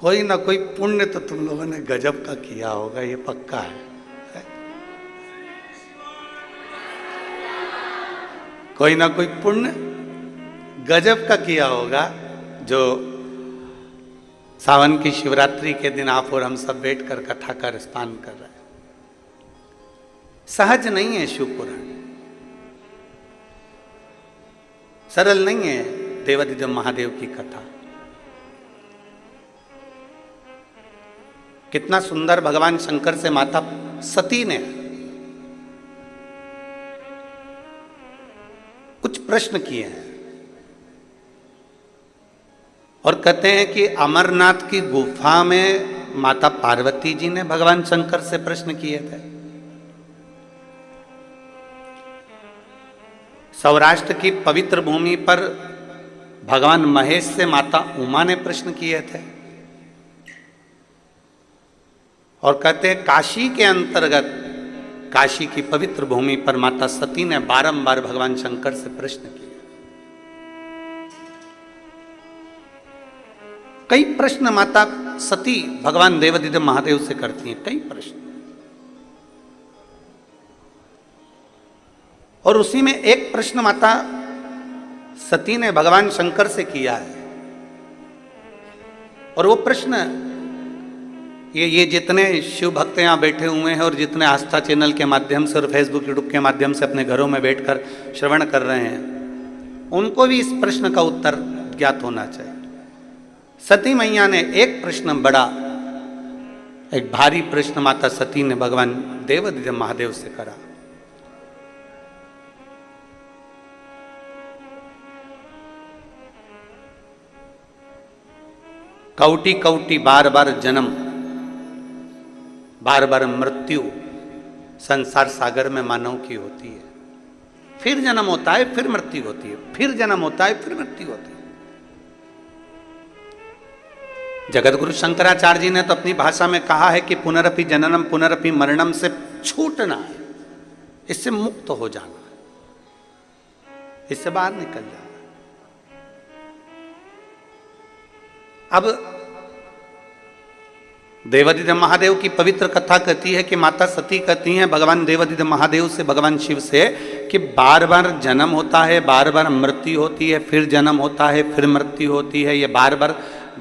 कोई ना कोई पुण्य तो तुम लोगों ने गजब का किया होगा, ये पक्का है? कोई ना कोई पुण्य गजब का किया होगा, जो सावन की शिवरात्रि के दिन आप और हम सब बैठकर कथा का रसपान कर रहे हैं। सहज नहीं है शिव पुराण, सरल नहीं है देवादिदेव महादेव की कथा। कितना सुंदर भगवान शंकर से माता सती ने कुछ प्रश्न किए हैं और कहते हैं कि अमरनाथ की गुफा में माता पार्वती जी ने भगवान शंकर से प्रश्न किए थे। सौराष्ट्र की पवित्र भूमि पर भगवान महेश से माता उमा ने प्रश्न किए थे। और कहते हैं काशी के अंतर्गत, काशी की पवित्र भूमि पर माता सती ने बारंबार भगवान शंकर से प्रश्न किए। कई प्रश्न माता सती भगवान देवादिदेव महादेव से करती हैं, कई प्रश्न। और उसी में एक प्रश्न माता सती ने भगवान शंकर से किया है। और वो प्रश्न ये जितने शिव भक्त यहाँ बैठे हुए हैं और जितने आस्था चैनल के माध्यम से और फेसबुक यूट्यूब के माध्यम से अपने घरों में बैठकर श्रवण कर रहे हैं, उनको भी इस प्रश्न का उत्तर ज्ञात होना चाहिए। सती मैया ने एक प्रश्न, बड़ा एक भारी प्रश्न माता सती ने भगवान देवादिदेव महादेव से करा। कौटी कौटी बार बार जन्म, बार बार मृत्यु संसार सागर में मानव की होती है। फिर जन्म होता है, फिर मृत्यु होती है, फिर जन्म होता है, फिर मृत्यु होती है। जगत गुरु शंकराचार्य जी ने तो अपनी भाषा में कहा है कि पुनरपि जननम पुनरपि मरणम से छूटना है, इससे मुक्त हो जाना है, इससे बाहर निकल जाना। अब देवादिदेव महादेव की पवित्र कथा कहती है कि माता सती कहती हैं भगवान देवादिदेव महादेव से, भगवान शिव से, कि बार बार जन्म होता है, बार बार मृत्यु होती है, फिर जन्म होता है, फिर मृत्यु होती है। ये बार बार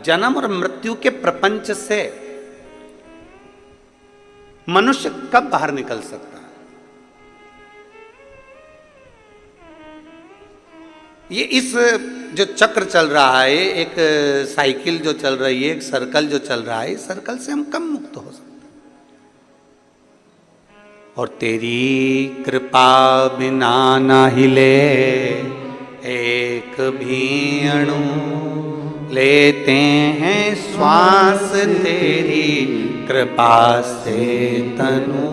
जन्म और मृत्यु के प्रपंच से मनुष्य कब बाहर निकल सकता है? ये इस जो चक्र चल रहा है, एक साइकिल जो चल रही है, एक सर्कल जो चल रहा है, इस सर्कल से हम कब मुक्त हो सकते हैं? और तेरी कृपा बिना ना हिले एक भी अणु, लेते हैं श्वास तेरी कृपा से तनु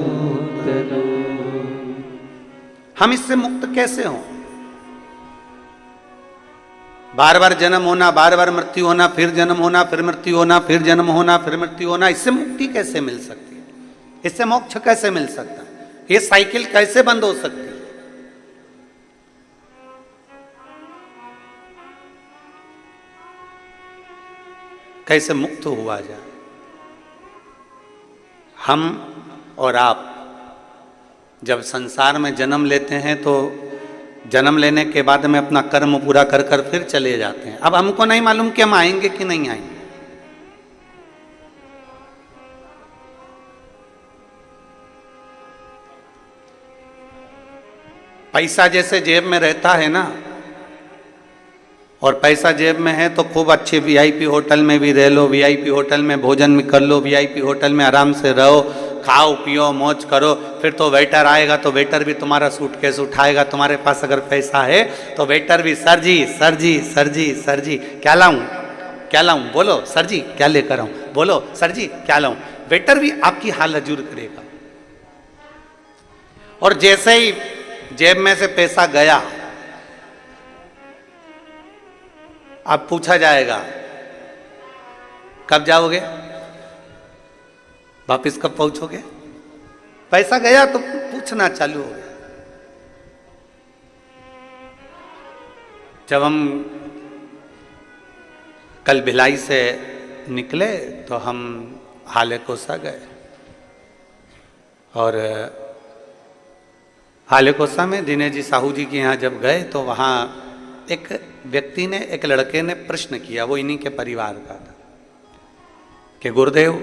तनु। हम इससे मुक्त कैसे हों? बार बार जन्म होना, बार बार मृत्यु होना, फिर जन्म होना, फिर मृत्यु होना, फिर जन्म होना, फिर मृत्यु होना, इससे मुक्ति कैसे मिल सकती है? इससे मोक्ष कैसे मिल सकता है? ये साइकिल कैसे बंद हो सकती है? कैसे मुक्त हुआ जाए? हम और आप जब संसार में जन्म लेते हैं तो जन्म लेने के बाद में अपना कर्म पूरा कर कर फिर चले जाते हैं। अब हमको नहीं मालूम कि हम आएंगे कि नहीं आएंगे। पैसा जैसे जेब में रहता है ना, और पैसा जेब में है तो खूब अच्छे वीआईपी होटल में भी रह लो, वीआईपी होटल में भोजन भी कर लो, वीआईपी होटल में आराम से रहो, खाओ पियो मौज करो। फिर तो वेटर आएगा तो वेटर भी तुम्हारा सूटकेस उठाएगा। तुम्हारे पास अगर पैसा है तो वेटर भी, सर जी सर जी सर जी सर जी क्या लाऊं, क्या लाऊं, बोलो सर जी क्या लेकर आऊं, बोलो सर जी क्या लाऊं। वेटर भी आपकी हाल हजूर करेगा। और जैसे ही जेब में से पैसा गया, अब पूछा जाएगा कब जाओगे, वापिस कब पहुंचोगे। पैसा गया तो पूछना चालू हो गया। जब हम कल भिलाई से निकले तो हम हाले कोसा गए, और हाले कोसा में दिनेश जी साहू जी के यहाँ जब गए तो वहाँ एक व्यक्ति ने, एक लड़के ने प्रश्न किया, वो इन्हीं के परिवार का था, कि गुरुदेव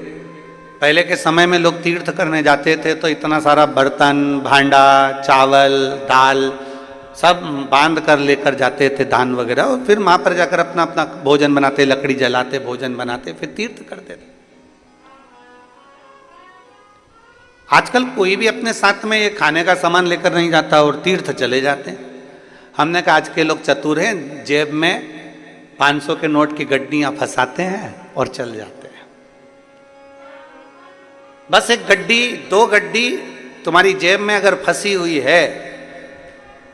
पहले के समय में लोग तीर्थ करने जाते थे तो इतना सारा बर्तन, भांडा, चावल, दाल सब बांध कर लेकर जाते थे, दान वगैरह, और फिर वहाँ पर जाकर अपना अपना भोजन बनाते, लकड़ी जलाते, भोजन बनाते, फिर तीर्थ करते थे। आजकल कोई भी अपने साथ में ये खाने का सामान लेकर नहीं जाता और तीर्थ चले जाते हैं। हमने कहा आज के लोग चतुर हैं, जेब में 500 के नोट की गड्डियां फंसाते हैं और चल जाते हैं। बस एक गड्डी, 2 गड्डी तुम्हारी जेब में अगर फंसी हुई है,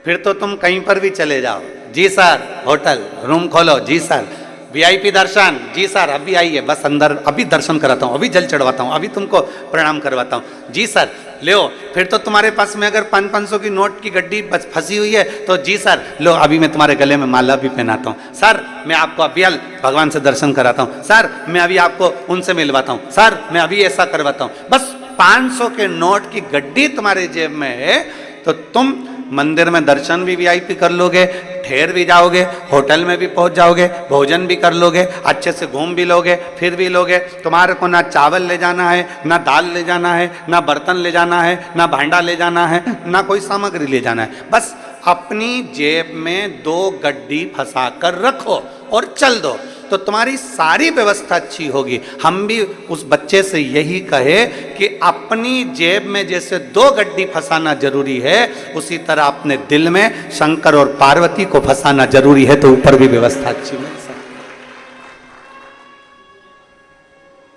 फिर तो तुम कहीं पर भी चले जाओ। जी सर, होटल रूम खोलो, जी सर, वीआईपी दर्शन, जी सर अभी आइए, बस अंदर अभी दर्शन कराता हूँ, अभी जल चढ़वाता हूँ, अभी तुमको प्रणाम करवाता हूँ, जी सर ले ओ। फिर तो तुम्हारे पास में अगर 500 की नोट की गड्डी बस फंसी हुई है तो जी सर लो, अभी मैं तुम्हारे गले में माला भी पहनाता हूँ, सर मैं आपको अभी भगवान से दर्शन कराता हूँ, सर मैं अभी आपको उनसे मिलवाता हूँ, सर मैं अभी ऐसा करवाता हूँ। बस 500 के नोट की गड्डी तुम्हारे जेब में है तो तुम मंदिर में दर्शन भी वीआईपी कर लोगे, ठहर भी जाओगे, होटल में भी पहुंच जाओगे, भोजन भी कर लोगे, अच्छे से घूम भी लोगे, फिर भी लोगे। तुम्हारे को ना चावल ले जाना है, ना दाल ले जाना है, ना बर्तन ले जाना है, ना भांडा ले जाना है, ना कोई सामग्री ले जाना है। बस अपनी जेब में 2 गड्डी फंसा कर रखो और चल दो, तो तुम्हारी सारी व्यवस्था अच्छी होगी। हम भी उस बच्चे से यही कहे कि अपनी जेब में जैसे 2 गड्डी फंसाना जरूरी है, उसी तरह अपने दिल में शंकर और पार्वती को फंसाना जरूरी है, तो ऊपर भी व्यवस्था अच्छी मिल सकती है।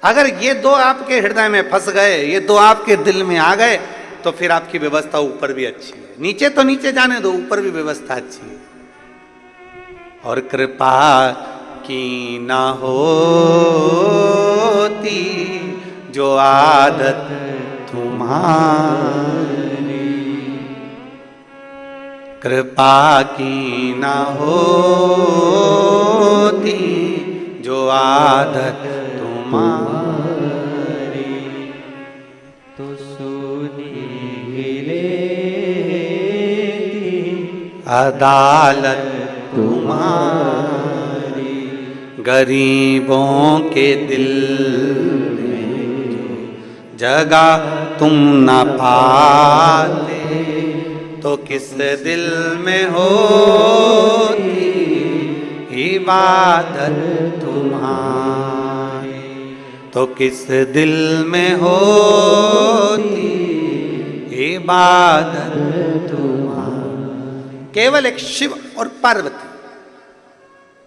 अगर ये 2 आपके हृदय में फंस गए, ये 2 आपके दिल में आ गए, तो फिर आपकी व्यवस्था ऊपर भी अच्छी है। नीचे तो नीचे जाने दो, ऊपर भी व्यवस्था अच्छी है। और कृपा की ना होती जो आदत तुम्हारी, कृपा की ना होती जो आदत तुम्हारी, तो सुनी लेती अदालत तुम्हारी, गरीबों के दिल में जगह तुम न पाते, तो किस दिल में होती इबादत तुम्हारी, तो किस दिल में होती इबादत तुम्हारी। केवल एक शिव और पार्वती,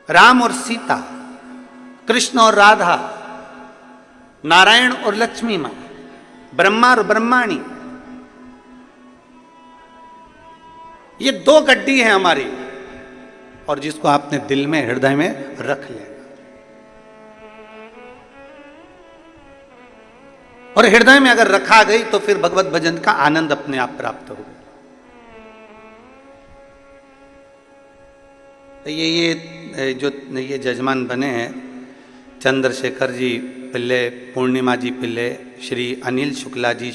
राम और सीता, कृष्ण और राधा, नारायण और लक्ष्मी मां, ब्रह्मा और ब्रह्माणी, ये 2 गड्डी है हमारी, और जिसको आपने दिल में, हृदय में रख लेना। और हृदय में अगर रखा गई तो फिर भगवत भजन का आनंद अपने आप प्राप्त होगा। ये जजमान बने हैं चंद्रशेखर जी पिल्ले, पूर्णिमा जी पिल्ले, श्री अनिल शुक्ला जी,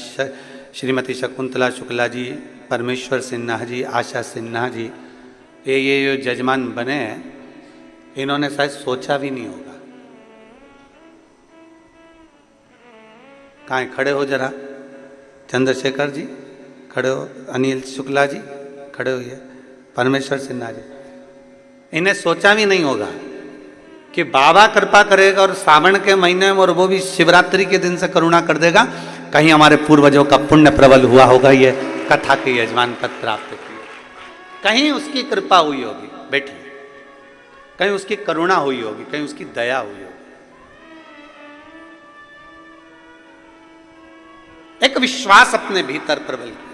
श्रीमती शकुंतला शुक्ला जी, परमेश्वर सिन्हा जी, आशा सिन्हा जी, ये जजमान बने हैं, इन्होंने शायद सोचा भी नहीं होगा। कहाँ खड़े हो जरा, चंद्रशेखर जी खड़े हो, अनिल शुक्ला जी खड़े होइए, परमेश्वर सिन्हा जी, इन्हें सोचा भी नहीं होगा कि बाबा कृपा करेगा और सावन के महीने में, और वो भी शिवरात्रि के दिन से करुणा कर देगा, कहीं हमारे पूर्वजों का पुण्य प्रबल हुआ होगा, ये कथा के यजमान पद प्राप्त किए, कहीं उसकी कृपा हुई होगी, बैठिए, कहीं उसकी करुणा हुई होगी, कहीं उसकी दया हुई होगी। एक विश्वास अपने भीतर प्रबल किया।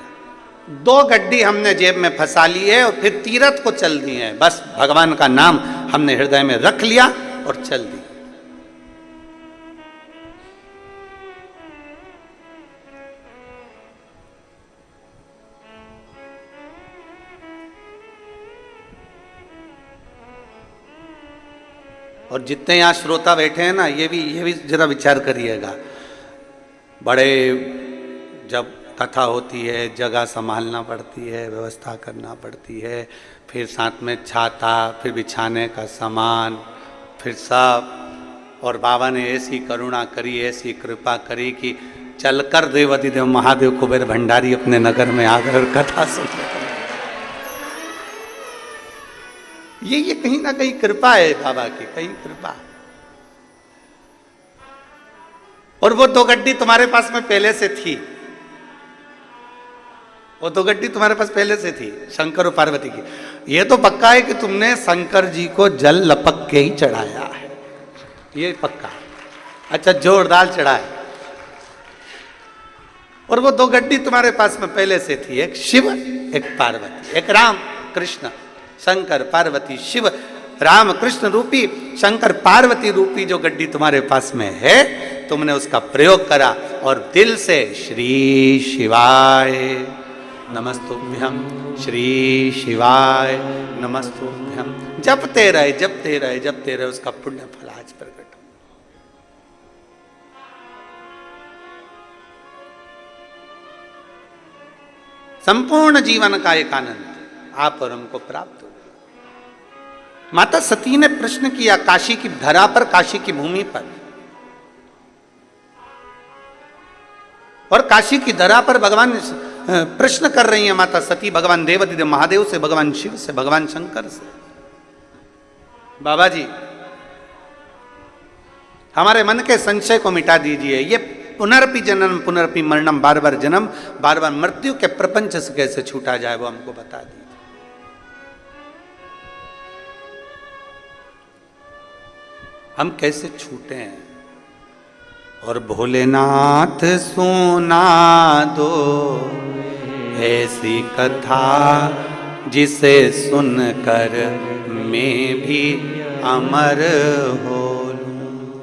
2 गड्डी हमने जेब में फंसा ली है और फिर तीरथ को चल दी है, बस भगवान का नाम हमने हृदय में रख लिया और चल दी। और जितने यहाँ श्रोता बैठे हैं ना, ये भी जरा विचार करिएगा। बड़े जब कथा होती है, जगह संभालना पड़ती है, व्यवस्था करना पड़ती है, फिर साथ में छाता, फिर बिछाने का सामान, फिर सब। और बाबा ने ऐसी करुणा करी, ऐसी कृपा करी कि चलकर देवाधिदेव महादेव कुबेर भंडारी अपने नगर में आकर और कथा सुन। ये कहीं ना कहीं कृपा है बाबा की, कहीं कृपा। और वो 2 गड्डी तुम्हारे पास में पहले से थी, वो 2 गड्डी तुम्हारे पास पहले से थी, शंकर और पार्वती की। ये तो पक्का है कि तुमने शंकर जी को जल लपक के ही चढ़ाया है, ये पक्का। अच्छा, जोरदार चढ़ाया। और वो 2 गड्डी तुम्हारे पास में पहले से थी, एक शिव एक पार्वती, एक राम कृष्ण, शंकर पार्वती शिव राम कृष्ण रूपी शंकर पार्वती रूपी जो गड्डी तुम्हारे पास में है, तुमने उसका प्रयोग करा और दिल से श्री शिवाय नमस्तुभ्यम, श्री शिवाय नमस्तुभ्यम जपते रहे, जपते रहे, जपते रहे। उसका पुण्य फल आज प्रकट हो। संपूर्ण जीवन का एक आनंद आप और हमको प्राप्त हो। माता सती ने प्रश्न किया काशी की धरा पर, काशी की भूमि पर, और काशी की धरा पर भगवान प्रश्न कर रही है माता सती भगवान देवाधिदेव महादेव से, भगवान शिव से, भगवान शंकर से। बाबा जी, हमारे मन के संशय को मिटा दीजिए। ये पुनरपि जन्म पुनरपि मरणम, बार बार जन्म बार बार मृत्यु के प्रपंच से कैसे छूटा जाए, वो हमको बता दीजिए। हम कैसे छूटे हैं। और भोलेनाथ सुना दो ऐसी कथा जिसे सुनकर मैं भी अमर हो लूं।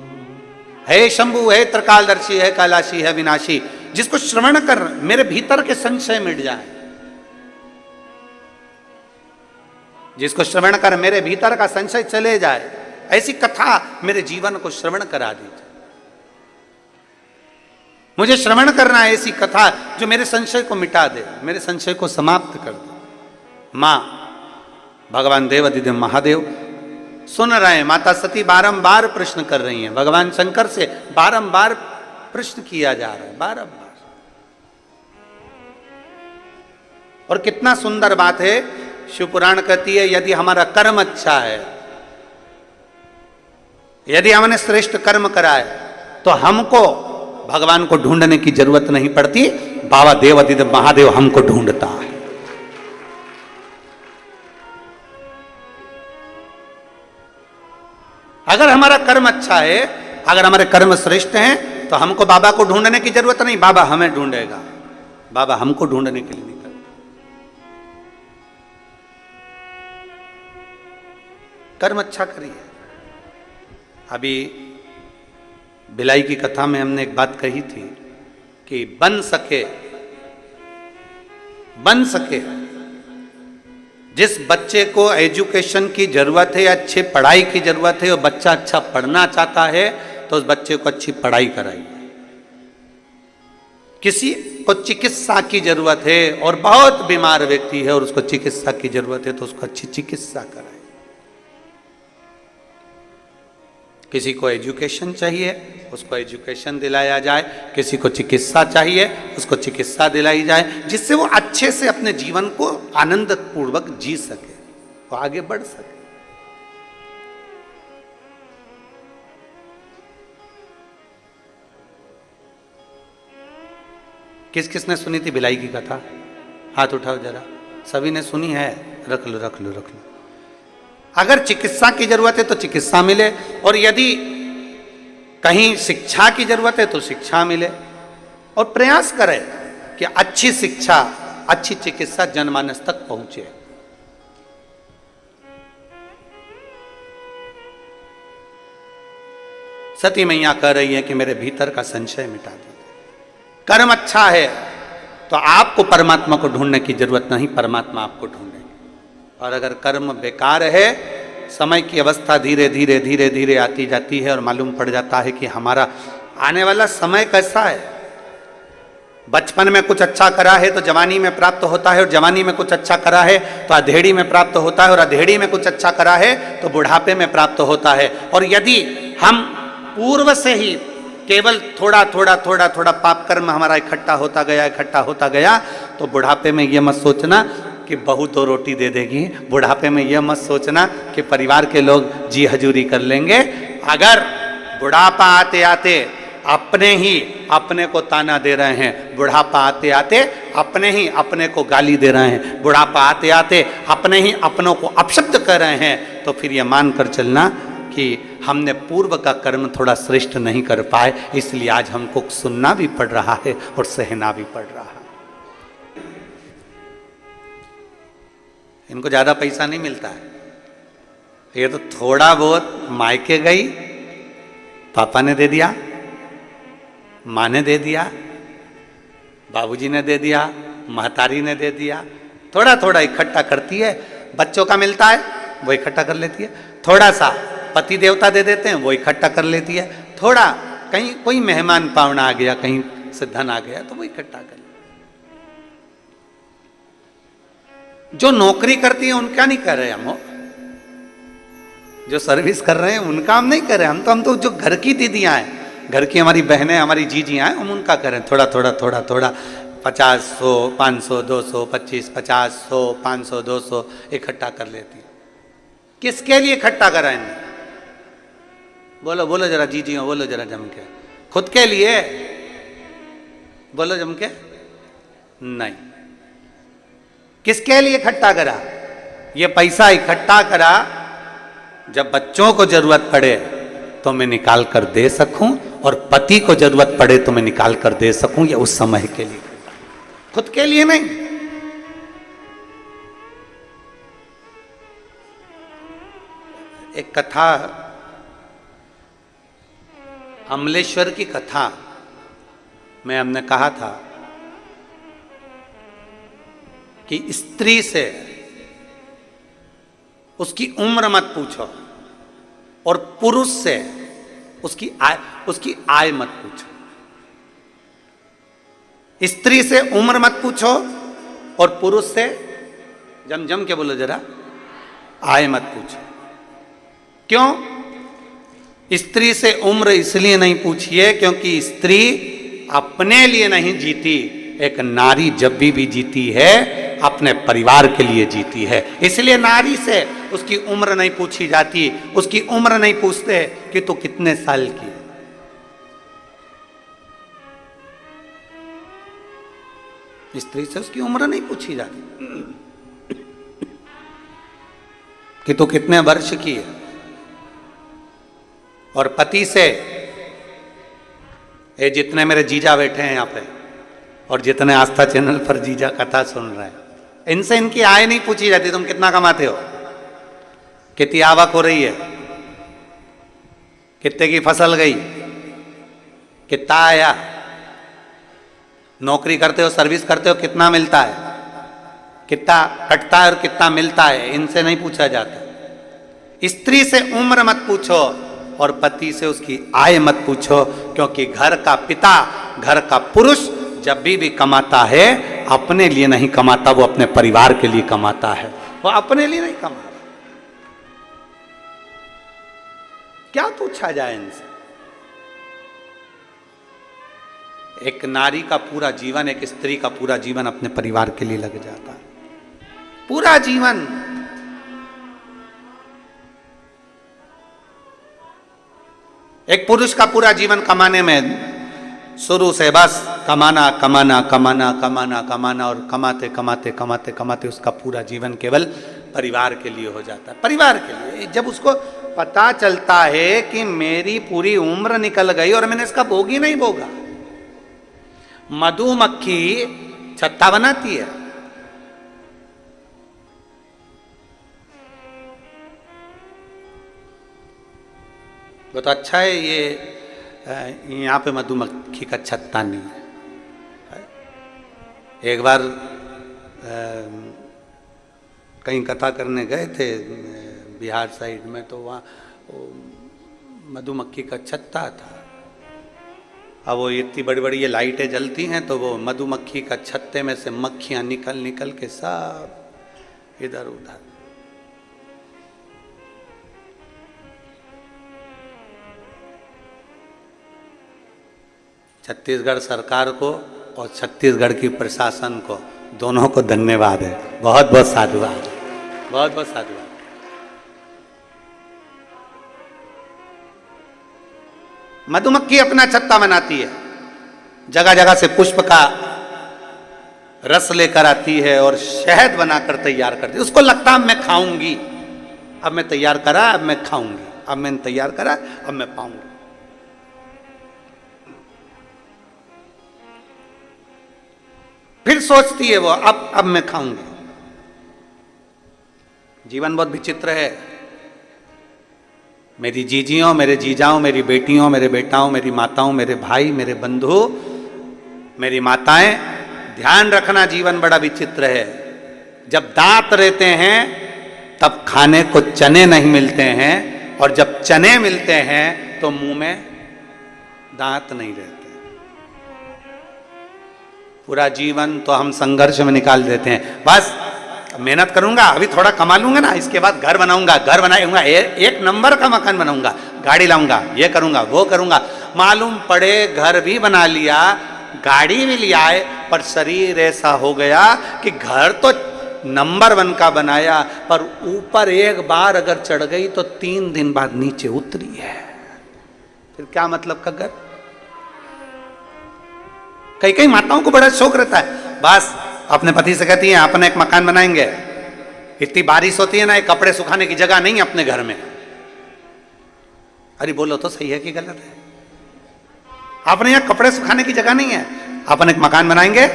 है शंभु, है त्रिकालदर्शी, है कैलाशी, है विनाशी, जिसको श्रवण कर मेरे भीतर के संशय मिट जाए, जिसको श्रवण कर मेरे भीतर का संशय चले जाए, ऐसी कथा मेरे जीवन को श्रवण करा दीजिए। मुझे श्रवण करना है ऐसी कथा जो मेरे संशय को मिटा दे, मेरे संशय को समाप्त कर दे। मां भगवान देवाधिदेव महादेव सुन रहे हैं। माता सती बारंबार प्रश्न कर रही हैं, भगवान शंकर से बारंबार प्रश्न किया जा रहा है, बारंबार। और कितना सुंदर बात है, शिवपुराण कहती है यदि हमारा कर्म अच्छा है, यदि हमने श्रेष्ठ कर्म करा है, तो हमको भगवान को ढूंढने की जरूरत नहीं पड़ती, बाबा देवाधिदेव महादेव हमको ढूंढता है। अगर हमारा कर्म अच्छा है, अगर हमारे कर्म श्रेष्ठ हैं, तो हमको बाबा को ढूंढने की जरूरत नहीं, बाबा हमें ढूंढेगा। बाबा हमको ढूंढने के लिए नहीं करते। कर्म अच्छा करिए। अभी भिलाई की कथा में हमने एक बात कही थी कि बन सके जिस बच्चे को एजुकेशन की जरूरत है, अच्छी पढ़ाई की जरूरत है, और बच्चा अच्छा पढ़ना चाहता है, तो उस बच्चे को अच्छी पढ़ाई कराइए। किसी को चिकित्सा की जरूरत है और बहुत बीमार व्यक्ति है और उसको चिकित्सा की जरूरत है, तो उसको अच्छी चिकित्सा कराइए। किसी को एजुकेशन चाहिए, उसको एजुकेशन दिलाया जाए, किसी को चिकित्सा चाहिए, उसको चिकित्सा दिलाई जाए, जिससे वो अच्छे से अपने जीवन को आनंद पूर्वक जी सके, वो आगे बढ़ सके। किस किसने सुनी थी भिलाई की कथा? हाथ उठाओ जरा। सभी ने सुनी है? रख लो रख लो रख लो। अगर चिकित्सा की जरूरत है तो चिकित्सा मिले, और यदि कहीं शिक्षा की जरूरत है तो शिक्षा मिले, और प्रयास करें कि अच्छी शिक्षा, अच्छी चिकित्सा जनमानस तक पहुंचे। सती मैया कह रही है कि मेरे भीतर का संशय मिटा दीजिए। कर्म अच्छा है तो आपको परमात्मा को ढूंढने की जरूरत नहीं, परमात्मा आपको ढूंढेंगे। और अगर कर्म बेकार है समय की अवस्था धीरे धीरे धीरे धीरे आती जाती है और मालूम पड़ जाता है कि हमारा आने वाला समय कैसा है। बचपन में कुछ अच्छा करा है तो जवानी में प्राप्त होता है, और जवानी में कुछ अच्छा करा है तो अधेड़ी में प्राप्त होता है, और अधेड़ी में कुछ अच्छा करा है तो बुढ़ापे में प्राप्त होता है। और यदि हम पूर्व से ही केवल थोड़ा थोड़ा थोड़ा थोड़ा पाप कर्म हमारा इकट्ठा होता गया तो बुढ़ापे में यह मत सोचना कि बहू 2 रोटी दे देगी, बुढ़ापे में यह मत सोचना कि परिवार के लोग जी हजूरी कर लेंगे। अगर बुढ़ापा आते आते अपने ही अपने को ताना दे रहे हैं, बुढ़ापा आते आते अपने ही अपने को गाली दे रहे हैं, बुढ़ापा आते आते अपने ही अपनों को अपशब्द कर रहे हैं, तो फिर यह मान कर चलना कि हमने पूर्व का कर्म थोड़ा श्रेष्ठ नहीं कर पाए, इसलिए आज हमको सुनना भी पड़ रहा है और सहना भी पड़ रहा है। इनको ज्यादा पैसा नहीं मिलता है, ये तो थोड़ा बहुत मायके गई, पापा ने दे दिया, माँ ने दे दिया, बाबूजी ने दे दिया, महतारी ने दे दिया, थोड़ा थोड़ा इकट्ठा करती है। बच्चों का मिलता है वो इकट्ठा कर लेती है, थोड़ा सा पति देवता दे देते हैं वो इकट्ठा कर लेती है, थोड़ा कहीं कोई मेहमान पावना आ गया, कहीं से धन आ गया तो वो इकट्ठा कर लेती। जो नौकरी करती है उनका नहीं कर रहे हम, जो सर्विस कर रहे हैं उनका हम नहीं कर रहे, हम तो जो घर की दीदियां हैं, घर की हमारी बहनें, हमारी जीजियां हैं, हम उनका करें थोड़ा थोड़ा थोड़ा थोड़ा 50, 100, 500, 200, 25, 50, 100, 500, 200 इकट्ठा कर लेती है। किसके लिए इकट्ठा करा इन्हें? बोलो बोलो जरा जीजियों, बोलो जरा जम के। खुद के लिए? बोलो जम के। नहीं। किसके लिए इकट्ठा करा? ये पैसा इकट्ठा करा जब बच्चों को जरूरत पड़े तो मैं निकाल कर दे सकूं, और पति को जरूरत पड़े तो मैं निकाल कर दे सकूं, ये उस समय के लिए, खुद के लिए नहीं। एक कथा, अमलेश्वर की कथा में हमने कहा था कि स्त्री से उसकी उम्र मत पूछो और पुरुष से उसकी आय मत पूछो। स्त्री से उम्र मत पूछो और पुरुष से, जम के बोलो जरा, आय मत पूछो। क्यों? स्त्री से उम्र इसलिए नहीं पूछिए क्योंकि स्त्री अपने लिए नहीं जीती, एक नारी जब भी जीती है अपने परिवार के लिए जीती है, इसलिए नारी से उसकी उम्र नहीं पूछी जाती, उसकी उम्र नहीं पूछते कि तू कितने साल की है। स्त्री से उसकी उम्र नहीं पूछी जाती कि तू कितने वर्ष की है। और पति से, ये जितने मेरे जीजा बैठे हैं यहाँ पे और जितने आस्था चैनल पर जीजा कथा सुन रहे हैं, इनसे इनकी आय नहीं पूछी जाती, तुम कितना कमाते हो, कितनी आवक हो रही है, कितने की फसल गई, कितना आया, नौकरी करते हो, सर्विस करते हो, कितना मिलता है, कितना कटता है और कितना मिलता है, इनसे नहीं पूछा जाता। स्त्री से उम्र मत पूछो और पति से उसकी आय मत पूछो, क्योंकि घर का पिता, घर का पुरुष जब भी कमाता है अपने लिए नहीं कमाता, वो अपने परिवार के लिए कमाता है, वो अपने लिए नहीं कमाता। क्या पूछा जाए इनसे? एक नारी का पूरा जीवन, एक स्त्री का पूरा जीवन अपने परिवार के लिए लग जाता है, पूरा जीवन। एक पुरुष का पूरा जीवन कमाने में, शुरू से बस कमाना कमाना कमाना कमाना कमाना, और कमाते कमाते कमाते कमाते उसका पूरा जीवन केवल परिवार के लिए हो जाता है, परिवार के लिए। जब उसको पता चलता है कि मेरी पूरी उम्र निकल गई और मैंने इसका भोग ही नहीं भोगा। मधुमक्खी छत्ता बनाती है, वो तो अच्छा है, ये यहाँ पे मधुमक्खी का छत्ता नहीं है। एक बार कहीं कथा करने गए थे बिहार साइड में, तो वहाँ मधुमक्खी का छत्ता था। अब वो इतनी बड़ी बड़ी ये लाइटें जलती हैं, तो वो मधुमक्खी का छत्ते में से मक्खियाँ निकल निकल के सब इधर उधर। छत्तीसगढ़ सरकार को और छत्तीसगढ़ की प्रशासन को, दोनों को धन्यवाद है, बहुत बहुत साधुवाद, बहुत बहुत साधुवाद। मधुमक्खी अपना छत्ता बनाती है, जगह जगह से पुष्प का रस लेकर आती है और शहद बनाकर तैयार करती है। उसको लगता है मैं खाऊंगी, अब मैं तैयार करा, अब मैं खाऊंगी, अब मैंने तैयार करा, अब मैं पाऊंगी। फिर सोचती है वो, अब मैं खाऊंगी। जीवन बहुत विचित्र है। मेरी जीजियों, मेरे जीजाओं, मेरी बेटियों, मेरे बेटाओं, मेरी माताओं, मेरे भाई, मेरे बंधु, मेरी माताएं, ध्यान रखना, जीवन बड़ा विचित्र है। जब दांत रहते हैं तब खाने को चने नहीं मिलते हैं, और जब चने मिलते हैं तो मुंह में दांत नहीं रहते। पूरा जीवन तो हम संघर्ष में निकाल देते हैं। बस मेहनत करूंगा, अभी थोड़ा कमा लूंगा ना, इसके बाद घर बनाऊंगा, घर बनाऊंगा, एक नंबर का मकान बनाऊंगा, गाड़ी लाऊंगा, ये करूंगा, वो करूंगा। मालूम पड़े घर भी बना लिया, गाड़ी भी लिया है, पर शरीर ऐसा हो गया कि घर तो नंबर 1 का बनाया, पर ऊपर एक बार अगर चढ़ गई तो 3 दिन बाद नीचे उतरी है। फिर क्या मतलब का घर? कई कई माताओं को बड़ा शौक रहता है, बस अपने पति से कहती हैं अपने एक मकान बनाएंगे। इतनी बारिश होती है ना, एक कपड़े सुखाने की जगह नहीं अपने घर में। अरे बोलो तो सही है कि गलत है? अपने यहाँ कपड़े सुखाने की जगह नहीं है, अपन एक मकान बनाएंगे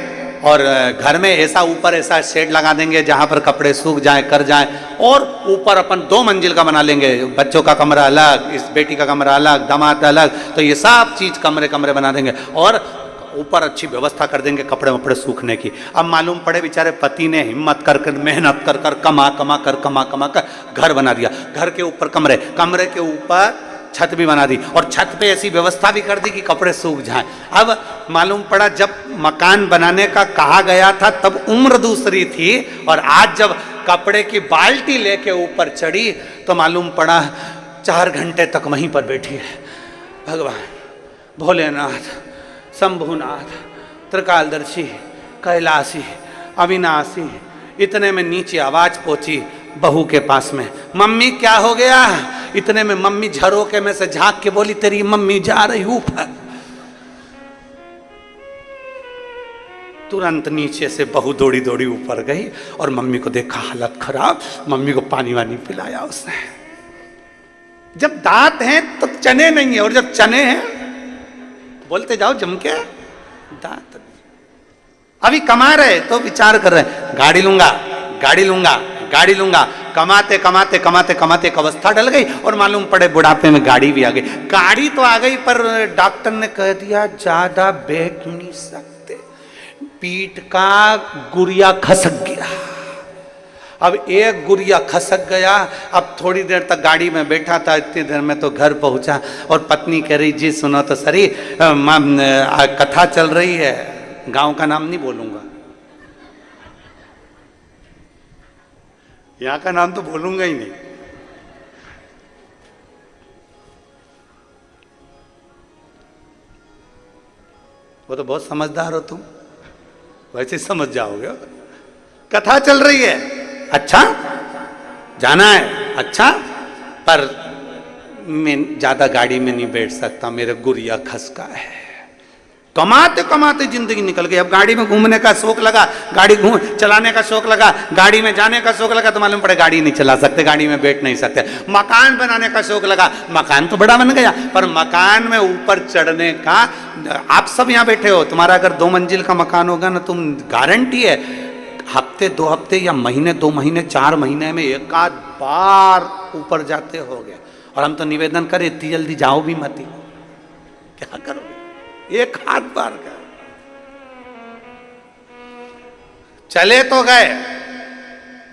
और घर में ऐसा ऊपर ऐसा शेड लगा देंगे जहां पर कपड़े सूख जाए, कर जाए, और ऊपर अपन 2 मंजिल का बना लेंगे, बच्चों का कमरा अलग, इस बेटी का कमरा अलग, दामाद अलग, तो ये सब चीज कमरे कमरे बना देंगे और ऊपर अच्छी व्यवस्था कर देंगे कपड़े वपड़े सूखने की। अब मालूम पड़े बेचारे पति ने हिम्मत कर कर, मेहनत कर कर, कमा कर घर बना दिया। घर के ऊपर कमरे, कमरे के ऊपर छत भी बना दी, और छत पे ऐसी व्यवस्था भी कर दी कि कपड़े सूख जाएं। अब मालूम पड़ा जब मकान बनाने का कहा गया था तब उम्र दूसरी थी, और आज जब कपड़े की बाल्टी लेके ऊपर चढ़ी तो मालूम पड़ा 4 घंटे तक वहीं पर बैठी है। भगवान, भोलेनाथ, शंभुनाथ, त्रिकालदर्शी, कैलाशी, अविनाशी, इतने में नीचे आवाज पहुंची बहू के पास में, मम्मी क्या हो गया? इतने में मम्मी झरोके में से झांक के बोली, तेरी मम्मी जा रही ऊपर। तुरंत नीचे से बहू दौड़ी दौड़ी ऊपर गई और मम्मी को देखा हालत खराब, मम्मी को पानी वानी पिलाया उसने। जब दांत हैं तो चने नहीं है, और जब चने हैं, बोलते जाओ जम के, दांत अभी कमा रहे तो विचार कर रहे हैं गाड़ी लूंगा, गाड़ी लूंगा, गाड़ी लूंगा। कमाते कमाते कमाते कमाते एक अवस्था डल गई और मालूम पड़े बुढ़ापे में गाड़ी भी आ गई। गाड़ी तो आ गई पर डॉक्टर ने कह दिया ज्यादा बैठ नहीं सकते, पीठ का गुरिया खसक गया। अब एक गुरिया खसक गया। अब थोड़ी देर तक गाड़ी में बैठा था, इतनी देर में तो घर पहुंचा और पत्नी कह रही, जी सुनो तो सरी, कथा चल रही है, गांव का नाम नहीं बोलूंगा, यहाँ का नाम तो बोलूंगा ही नहीं। वो तो बहुत समझदार हो तुम, वैसे समझ जाओगे। कथा चल रही है, अच्छा जाना है, अच्छा, पर मैं ज्यादा गाड़ी में नहीं बैठ सकता, मेरे गुरिया खसका है। कमाते कमाते जिंदगी निकल गई। अब गाड़ी में घूमने का शौक लगा, गाड़ी चलाने का शौक लगा, गाड़ी में जाने का शौक लगा, तो मालूम पड़े गाड़ी नहीं चला सकते, गाड़ी में बैठ नहीं सकते। मकान बनाने का शौक लगा, मकान तो बड़ा बन गया, पर मकान में ऊपर चढ़ने का, आप सब यहाँ बैठे हो, तुम्हारा अगर 2 मंजिल का मकान होगा ना, तुम गारंटी है हफ्ते 2 हफ्ते या महीने 2 महीने 4 महीने में एक आध बार ऊपर जाते होगे। और हम तो निवेदन करें इतनी जल्दी जाओ भी मत, क्या करोगे, एक हाथ बार का चले तो गए,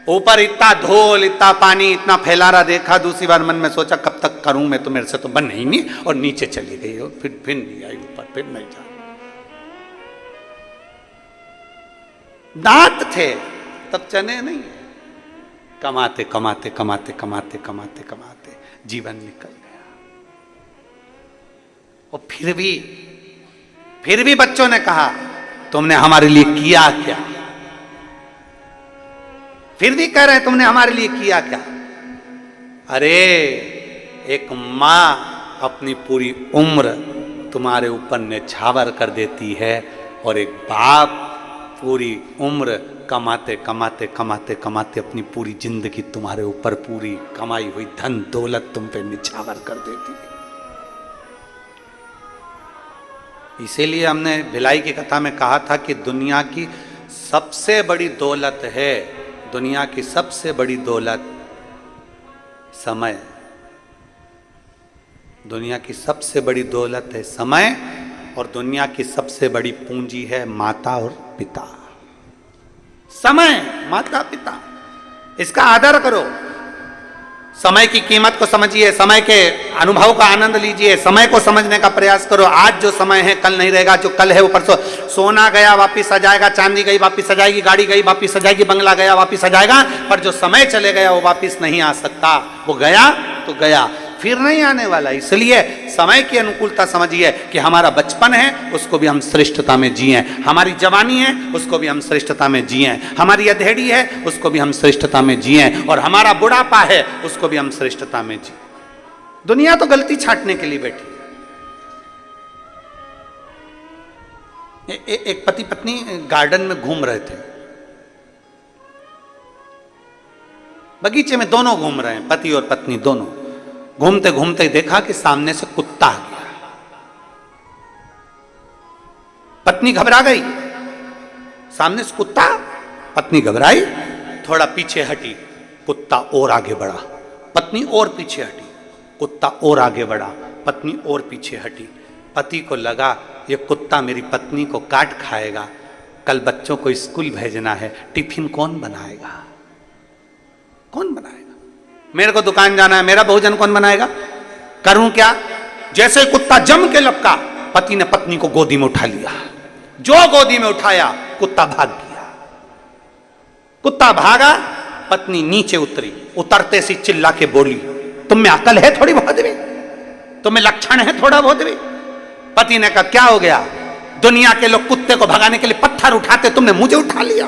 ऊपर इतना धूल, इतना पानी, इतना फैला रहा देखा, दूसरी बार मन में सोचा कब तक करूं मैं, तो मेरे से तो बन ही नहीं, और नीचे चली गई और फिर नहीं आई ऊपर, फिर नहीं जा। दांत थे तब चने नहीं, कमाते कमाते कमाते कमाते कमाते कमाते जीवन निकल गया। और फिर भी बच्चों ने कहा तुमने हमारे लिए किया क्या? फिर भी कह रहे हैं तुमने हमारे लिए किया क्या? अरे एक मां अपनी पूरी उम्र तुम्हारे ऊपर निछावर कर देती है, और एक बाप पूरी उम्र कमाते कमाते कमाते कमाते अपनी पूरी जिंदगी तुम्हारे ऊपर पूरी कमाई हुई धन दौलत तुम पे निछावर कर देती है। इसीलिए हमने भिलाई की कथा में कहा था कि दुनिया की सबसे बड़ी दौलत है, दुनिया की सबसे बड़ी दौलत समय। दुनिया की सबसे बड़ी दौलत है समय, और दुनिया की सबसे बड़ी पूंजी है माता और पिता। समय, माता पिता, इसका आदर करो। समय की कीमत को समझिए, समय के अनुभव का आनंद लीजिए, समय को समझने का प्रयास करो। आज जो समय है कल नहीं रहेगा, जो कल है वो परसों। सोना गया वापिस आ जाएगा, चांदी गई वापिस आ जाएगी, गाड़ी गई वापिस आ जाएगी, बंगला गया वापिस आ जाएगा, पर जो समय चले गया वो वापिस नहीं आ सकता। वो गया तो गया, फिर नहीं आने वाला। इसलिए समय की अनुकूलता समझिए कि हमारा बचपन है उसको भी हम श्रेष्ठता में जिए, हमारी जवानी है उसको भी हम श्रेष्ठता में जिए, हमारी अधेड़ी है उसको भी हम श्रेष्ठता में जिए, और हमारा बुढ़ापा है उसको भी हम श्रेष्ठता में जिए। दुनिया तो गलती छांटने के लिए बैठी है। एक पति पत्नी गार्डन में घूम रहे थे, बगीचे में दोनों घूम रहे हैं, पति और पत्नी दोनों। घूमते घूमते देखा कि सामने से कुत्ता आ गया। पत्नी घबरा गई, सामने से कुत्ता, पत्नी घबराई, थोड़ा पीछे हटी, कुत्ता और आगे बढ़ा, पत्नी और पीछे हटी, कुत्ता और आगे बढ़ा, पत्नी और पीछे हटी। पति को लगा ये कुत्ता मेरी पत्नी को काट खाएगा, कल बच्चों को स्कूल भेजना है, टिफिन कौन बनाएगा? कौन बनाएगा? मेरे को दुकान जाना है, मेरा भोजन कौन बनाएगा? करूं क्या? जैसे कुत्ता जम के लपका, पति ने पत्नी को गोदी में उठा लिया। जो गोदी में उठाया, कुत्ता भाग गया। कुत्ता भागा, पत्नी नीचे उतरी, उतरते सी चिल्ला के बोली, तुम में अकल है थोड़ी बहुत भी? तुम्हें लक्षण है थोड़ा बहुत भी? पति ने कहा क्या हो गया? दुनिया के लोग कुत्ते को भगाने के लिए पत्थर उठाते, तुमने मुझे उठा लिया।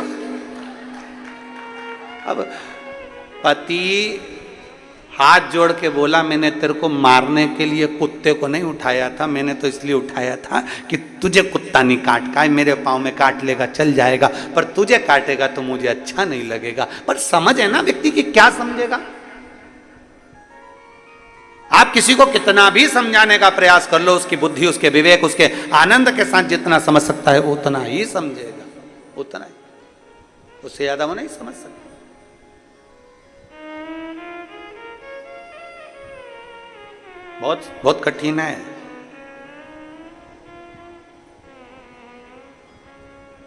अब पति हाथ जोड़ के बोला, मैंने तेरे को मारने के लिए कुत्ते को नहीं उठाया था, मैंने तो इसलिए उठाया था कि तुझे कुत्ता नहीं काट का, मेरे पाँव में काट लेगा चल जाएगा, पर तुझे काटेगा तो मुझे अच्छा नहीं लगेगा। पर समझ है ना व्यक्ति की, क्या समझेगा? आप किसी को कितना भी समझाने का प्रयास कर लो, उसकी बुद्धि, उसके विवेक, उसके आनंद के साथ जितना समझ सकता है उतना ही समझेगा, उतना ही, उससे ज्यादा वो नहीं समझ सकता। बहुत बहुत कठिन है।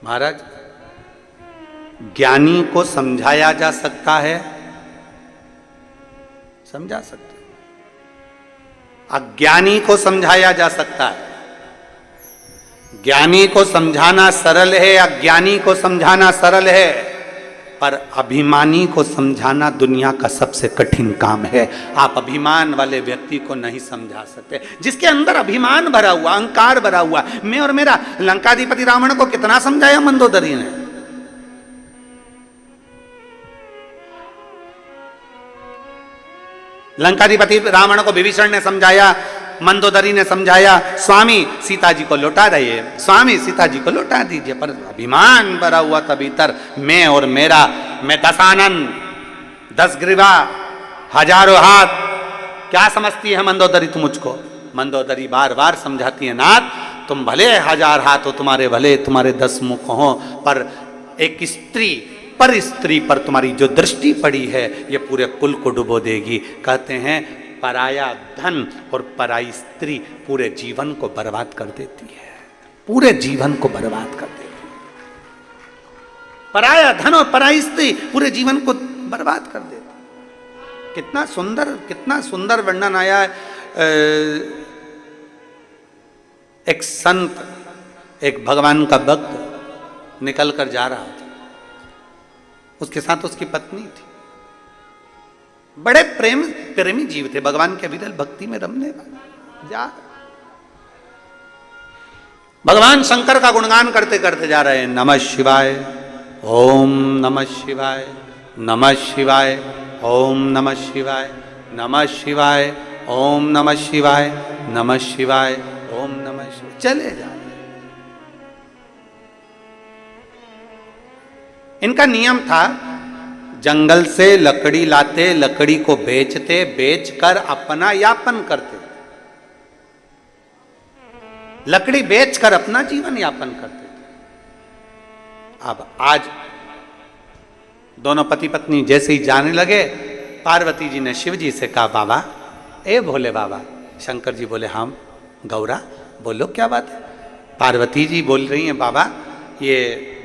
महाराज, ज्ञानी को समझाया जा सकता है, समझा सकते, अज्ञानी को समझाया जा सकता है। ज्ञानी को समझाना सरल है, अज्ञानी को समझाना सरल है, पर अभिमानी को समझाना दुनिया का सबसे कठिन काम है। आप अभिमान वाले व्यक्ति को नहीं समझा सकते, जिसके अंदर अभिमान भरा हुआ, अहंकार भरा हुआ, मैं और मेरा। लंकाधिपति रावण को कितना समझाया मंदोदरी ने? लंकाधिपति रावण को विभीषण ने समझाया, मंदोदरी ने समझाया, स्वामी सीता जी को लौटा दीजिए, स्वामी सीता जी को लौटा दीजिए, पर अभिमान भरा हुआ था भीतर, मैं और मेरा, मैं दशानन, 10 ग्रीवा, हजारों हाथ, क्या समझती है मंदोदरी तू मुझको? मंदोदरी बार बार समझाती है, नाथ तुम भले 1000 हाथ हो, तुम्हारे भले तुम्हारे 10 मुख हो, पर एक स्त्री पर तुम्हारी जो दृष्टि पड़ी है ये पूरे कुल को डुबो देगी। कहते हैं पराया धन और पराई स्त्री पूरे जीवन को बर्बाद कर देती है, पूरे जीवन को बर्बाद कर देती है। पराया धन और पराई स्त्री पूरे जीवन को बर्बाद कर देते। कितना सुंदर वर्णन आया है। एक संत, एक भगवान का भक्त निकल कर जा रहा था, उसके साथ उसकी पत्नी थी, बड़े प्रेमी जीव थे, भगवान के विरल भक्ति में रमने वाले। जा भगवान शंकर का गुणगान करते करते जा रहे हैं, नमः शिवाय, ओम नमः शिवाय, नमः शिवाय, ओम नमः शिवाय, नमः शिवाय, ओम नमः शिवाय, नमः शिवाय, ओम नमः शिवाय, चले जा। इनका नियम था, जंगल से लकड़ी लाते, लकड़ी को बेचते, बेचकर अपना यापन करते, लकड़ी बेचकर अपना जीवन यापन करते थे। अब आज दोनों पति पत्नी जैसे ही जाने लगे, पार्वती जी ने शिव जी से कहा, बाबा, ए भोले बाबा। शंकर जी बोले, हाँ गौरा बोलो, क्या बात है। पार्वती जी बोल रही हैं, बाबा ये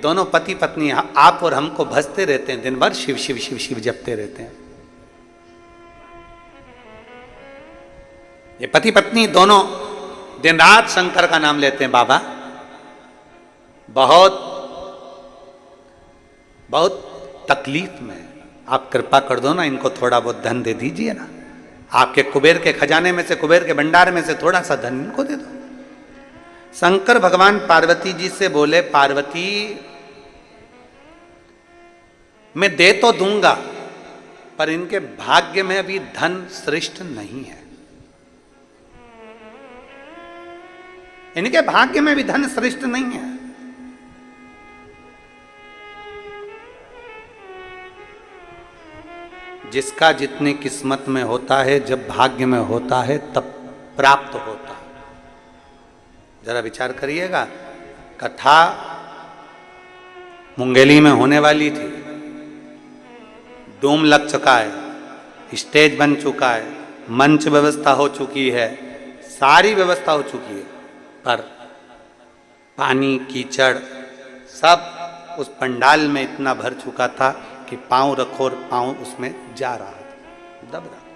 दोनों पति पत्नी आप और हमको भजते रहते हैं, दिन भर शिव शिव शिव शिव जपते रहते हैं। ये पति पत्नी दोनों दिन रात शंकर का नाम लेते हैं। बाबा बहुत बहुत तकलीफ में, आप कृपा कर दो ना, इनको थोड़ा बहुत धन दे दीजिए ना, आपके कुबेर के खजाने में से, कुबेर के भंडार में से थोड़ा सा धन इनको दे दो। शंकर भगवान पार्वती जी से बोले, पार्वती मैं दे तो दूंगा, पर इनके भाग्य में अभी धन श्रेष्ठ नहीं है, इनके भाग्य में भी धन श्रेष्ठ नहीं है। जिसका जितनी किस्मत में होता है, जब भाग्य में होता है तब प्राप्त होता है। जरा विचार करिएगा, कथा मुंगेली में होने वाली थी, डूम लग चुका है, स्टेज बन चुका है, मंच व्यवस्था हो चुकी है, सारी व्यवस्था हो चुकी है, पर पानी कीचड़ सब उस पंडाल में इतना भर चुका था कि पांव रखो और पांव उसमें जा रहा था, दब रहा।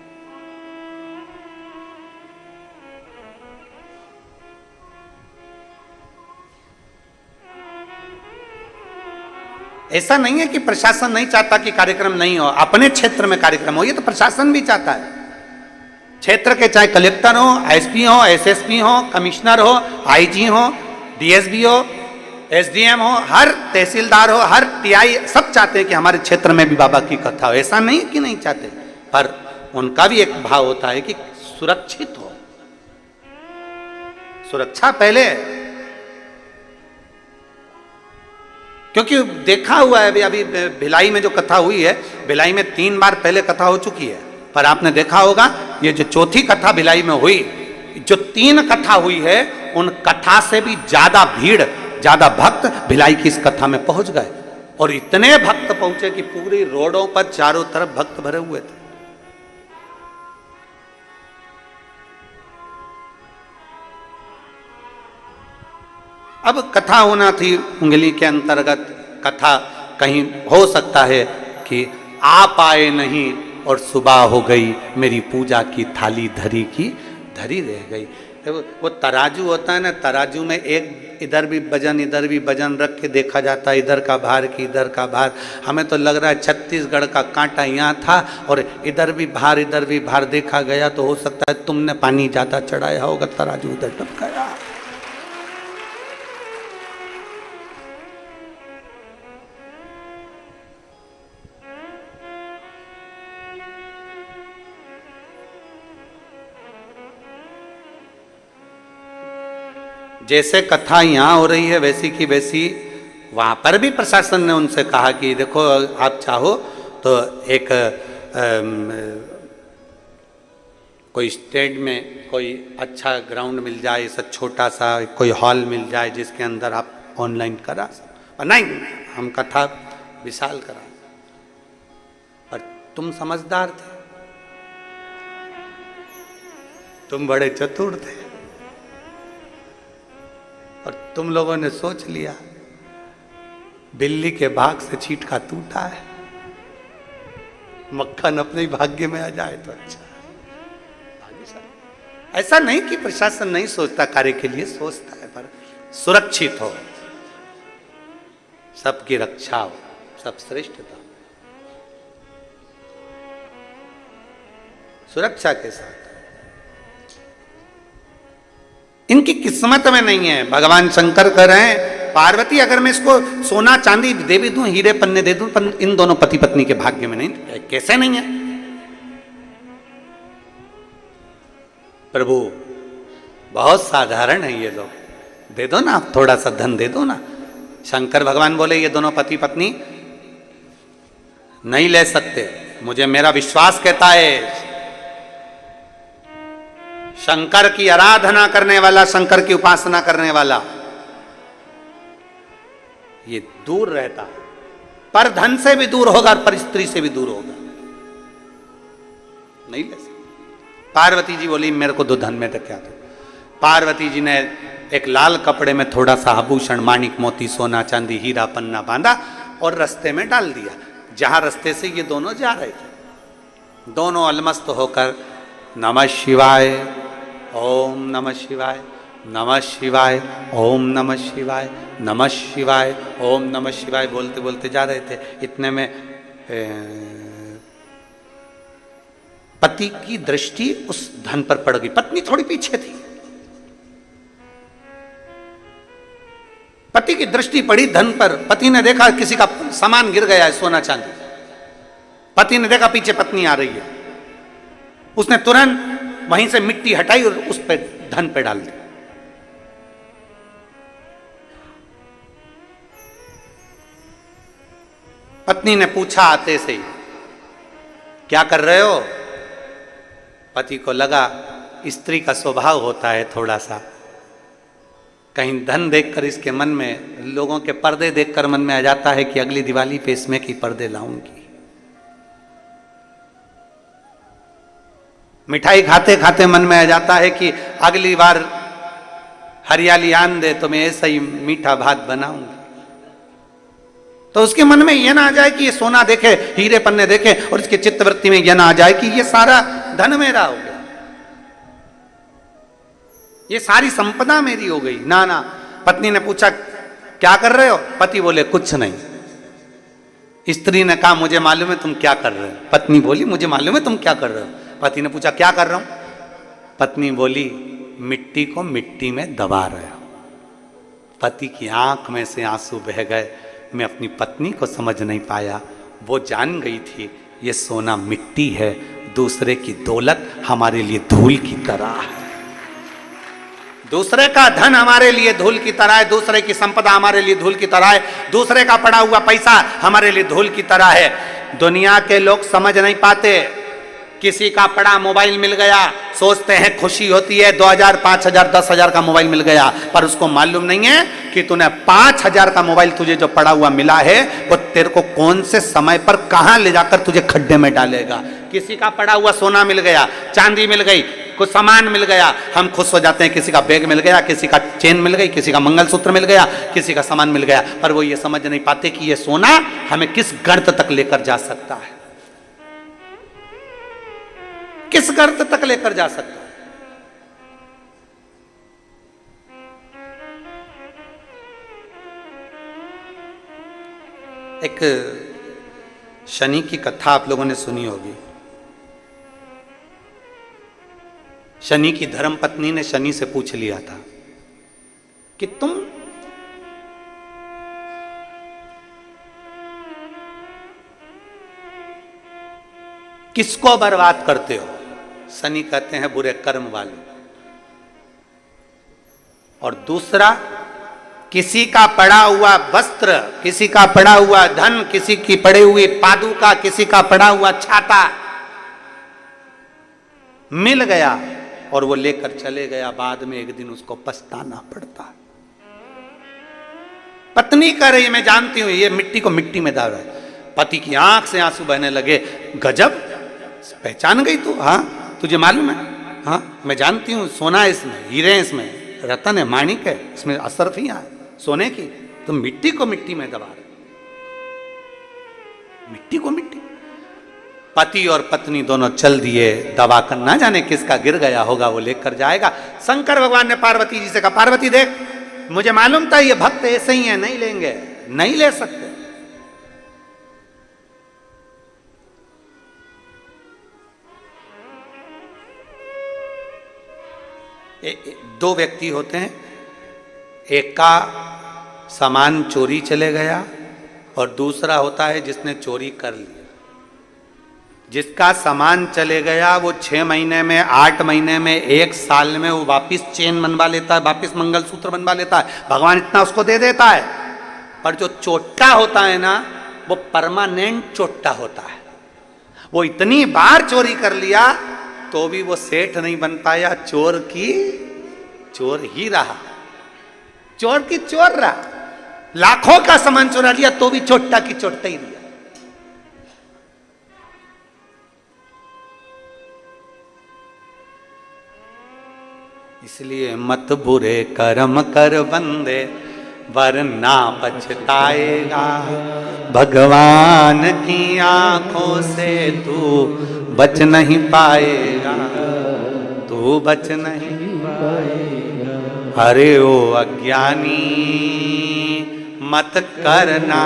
ऐसा नहीं है कि प्रशासन नहीं चाहता कि कार्यक्रम नहीं हो, अपने क्षेत्र में कार्यक्रम हो, ये तो प्रशासन भी चाहता है। क्षेत्र के चाहे कलेक्टर हो, एसपी हो, एसएसपी हो, कमिश्नर हो, आईजी हो, डीएसपी हो, एसडीएम हो, हर तहसीलदार हो, हर टीआई, सब चाहते हैं कि हमारे क्षेत्र में भी बाबा की कथा हो। ऐसा नहीं कि नहीं चाहते, पर उनका भी एक भाव होता है कि सुरक्षित हो, सुरक्षा पहले। क्योंकि देखा हुआ है अभी भिलाई में जो कथा हुई है, भिलाई में 3 बार पहले कथा हो चुकी है, पर आपने देखा होगा ये जो चौथी कथा भिलाई में हुई, जो 3 कथा हुई है, उन कथा से भी ज्यादा भीड़, ज्यादा भक्त भिलाई की इस कथा में पहुंच गए, और इतने भक्त पहुंचे कि पूरी रोडों पर चारों तरफ भक्त भरे हुए थे। अब कथा होना थी उंगली के अंतर्गत, कथा कहीं हो सकता है कि आप आए नहीं और सुबह हो गई, मेरी पूजा की थाली धरी की धरी रह गई। वो तराजू होता है ना, तराजू में एक इधर भी वजन रख के देखा जाता है, इधर का भार की इधर का भार। हमें तो लग रहा है छत्तीसगढ़ का कांटा यहाँ था और इधर भी भार देखा गया, तो हो सकता है तुमने पानी ज्यादा चढ़ाया होगा, तराजू उधर टपकाया। जैसे कथा यहाँ हो रही है वैसी की वैसी वहाँ पर भी प्रशासन ने उनसे कहा कि देखो आप चाहो तो एक कोई स्टेट में कोई अच्छा ग्राउंड मिल जाए, ऐसा छोटा सा कोई हॉल मिल जाए जिसके अंदर आप ऑनलाइन करा सको। नहीं, हम कथा विशाल करा। पर तुम समझदार थे, तुम बड़े चतुर थे, और तुम लोगों ने सोच लिया बिल्ली के भाग से छींटा टूटा है। मक्खन अपने ही भाग्य में आ जाए तो अच्छा। ऐसा नहीं कि प्रशासन नहीं सोचता, कार्य के लिए सोचता है, पर सुरक्षित हो, सबकी रक्षा हो, सब श्रेष्ठता, सुरक्षा के साथ। इनकी किस्मत में नहीं है। भगवान शंकर कह रहे हैं पार्वती अगर मैं इसको सोना चांदी दे भी दूं, हीरे पन्ने दे दूं, पर इन दोनों पति पत्नी के भाग्य में नहीं। कैसे नहीं है प्रभु? बहुत साधारण है ये लोग, दे दो ना, थोड़ा सा धन दे दो ना। शंकर भगवान बोले ये दोनों पति पत्नी नहीं ले सकते, मुझे मेरा विश्वास कहता है शंकर की आराधना करने वाला, शंकर की उपासना करने वाला ये दूर रहता है, पर धन से भी दूर होगा और पर स्त्री से भी दूर होगा, नहीं ले सकते। पार्वती जी बोली मेरे को 2 धन में क्या दो। पार्वती जी ने एक लाल कपड़े में थोड़ा सा आभूषण, माणिक मोती, सोना चांदी, हीरा पन्ना बांधा और रास्ते में डाल दिया। जहां रास्ते से ये दोनों जा रहे थे, दोनों अलमस्त होकर नमः शिवाय, ओम नमः शिवाय, नमः शिवाय, ओम नमः शिवाय, नमः शिवाय, ओम नमः शिवाय बोलते बोलते जा रहे थे। इतने में पति की दृष्टि उस धन पर पड़ गई। पत्नी थोड़ी पीछे थी, पति की दृष्टि पड़ी धन पर। पति ने देखा किसी का सामान गिर गया है, सोना चांदी। पति ने देखा पीछे पत्नी आ रही है, उसने तुरंत वहीं से मिट्टी हटाई और उस पे धन पे डाल दी। पत्नी ने पूछा आते से ही, क्या कर रहे हो? पति को लगा स्त्री का स्वभाव होता है थोड़ा सा, कहीं धन देखकर इसके मन में, लोगों के पर्दे देखकर मन में आ जाता है कि अगली दिवाली पे इसमें की पर्दे लाऊंगी। मिठाई खाते खाते मन में आ जाता है कि अगली बार हरियाली आन दे तो मैं ऐसा ही मीठा भात बनाऊंगी। तो उसके मन में यह ना आ जाए कि ये सोना देखे, हीरे पन्ने देखे और इसके चित्तवृत्ति में यह ना आ जाए कि ये सारा धन मेरा हो गया, ये सारी संपदा मेरी हो गई। ना ना। पत्नी ने पूछा क्या कर रहे हो? पति बोले कुछ नहीं। स्त्री ने कहा मुझे मालूम है तुम क्या कर रहे हो। पत्नी बोली मुझे मालूम है तुम क्या कर रहे हो। पति ने पूछा क्या कर रहा हूं? पत्नी बोली मिट्टी को मिट्टी में दबा रहा हूं। पति की आंख में से आंसू बह गए। मैं अपनी पत्नी को समझ नहीं पाया, वो जान गई थी ये सोना मिट्टी है, दूसरे की दौलत हमारे लिए धूल की तरह है, दूसरे का धन हमारे लिए धूल की तरह है, दूसरे की संपदा हमारे लिए धूल की तरह है, दूसरे का पड़ा हुआ पैसा हमारे लिए धूल की तरह है। दुनिया के लोग समझ नहीं पाते। किसी का पड़ा मोबाइल मिल गया, सोचते हैं खुशी होती है, 2000, 5000, 10,000 का मोबाइल मिल गया, पर उसको मालूम नहीं है कि तूने 5000 का मोबाइल तुझे जो पड़ा हुआ मिला है वो तेरे को कौन से समय पर कहां ले जाकर तुझे खड्डे में डालेगा। किसी का पड़ा हुआ सोना मिल गया, चांदी मिल गई, कुछ सामान मिल गया, हम खुश हो जाते हैं। किसी का बैग मिल गया, किसी का चेन मिल गई, किसी का मंगलसूत्र मिल गया, किसी का सामान मिल गया, पर वो ये समझ नहीं पाते कि ये सोना हमें किस गर्त तक लेकर जा सकता है, किस गर्त तक लेकर जा सकता है। एक शनि की कथा आप लोगों ने सुनी होगी। शनि की धर्म पत्नी ने शनि से पूछ लिया था कि तुम किसको बर्बाद करते हो? शनि कहते हैं बुरे कर्म वाले। और दूसरा, किसी का पड़ा हुआ वस्त्र, किसी का पड़ा हुआ धन, किसी की पड़ी हुई पादुका, किसी का पड़ा हुआ छाता मिल गया और वो लेकर चले गया, बाद में एक दिन उसको पछताना पड़ता। पत्नी कह रही मैं जानती हूं ये मिट्टी को मिट्टी में डाल रहा है। पति की आंख से आंसू बहने लगे। गजब, पहचान गई तू? हाँ तुझे मालूम है? हाँ मैं जानती हूँ, सोना है इसमें, हीरे हैं इसमें, रतन है, माणिक है, इसमें असरफियां है सोने की, तुम मिट्टी को मिट्टी में दबा रहे। मिट्टी को मिट्टी। पति और पत्नी दोनों चल दिए दवा कर, ना जाने किसका गिर गया होगा, वो लेकर जाएगा। शंकर भगवान ने पार्वती जी से कहा, पार्वती देख, मुझे मालूम था ये भक्त ऐसे ही है, नहीं लेंगे, नहीं ले सकते। दो व्यक्ति होते हैं, एक का सामान चोरी चले गया और दूसरा होता है जिसने चोरी कर लिया। जिसका सामान चले गया वो 6 महीने में, 8 महीने में, 1 साल में वो वापिस चेन बनवा लेता है, वापिस मंगलसूत्र बनवा लेता है, भगवान इतना उसको दे देता है। पर जो चोट्टा होता है ना, वो परमानेंट चोट्टा होता है। वो इतनी बार चोरी कर लिया तो भी वो सेठ नहीं बन पाया, चोर की चोर ही रहा, चोर की चोर रहा। लाखों का सामान चुरा लिया तो भी चोट्टा की चोट्टा ही रहा। इसलिए मत बुरे कर्म कर बंदे, वरना पछताएगा। भगवान की आंखों से तू बच नहीं पाएगा, तू बच नहीं पाएगा। अरे ओ अज्ञानी मत करना।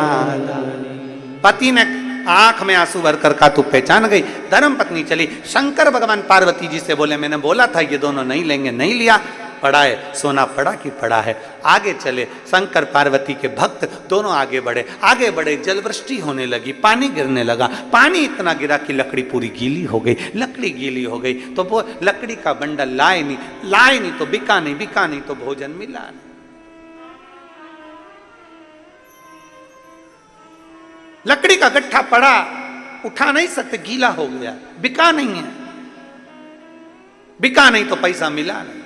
पति ने आंख में आंसू भरकर कहा, तू पहचान गई। धर्म पत्नी चली। शंकर भगवान पार्वती जी से बोले, मैंने बोला था ये दोनों नहीं लेंगे, नहीं लिया। पड़ा है, सोना पड़ा कि पड़ा है। आगे चले। शंकर पार्वती के भक्त दोनों आगे बढ़े, आगे बढ़े। जलवृष्टि होने लगी, पानी गिरने लगा। पानी इतना गिरा कि लकड़ी पूरी गीली हो गई। लकड़ी गीली हो गई तो वो लकड़ी का बंडल लाए नहीं तो बिका नहीं, बिका नहीं तो भोजन मिला नहीं। लकड़ी का गट्ठा पड़ा, उठा नहीं सकते, गीला हो गया, बिका नहीं है। बिका नहीं तो पैसा मिला नहीं,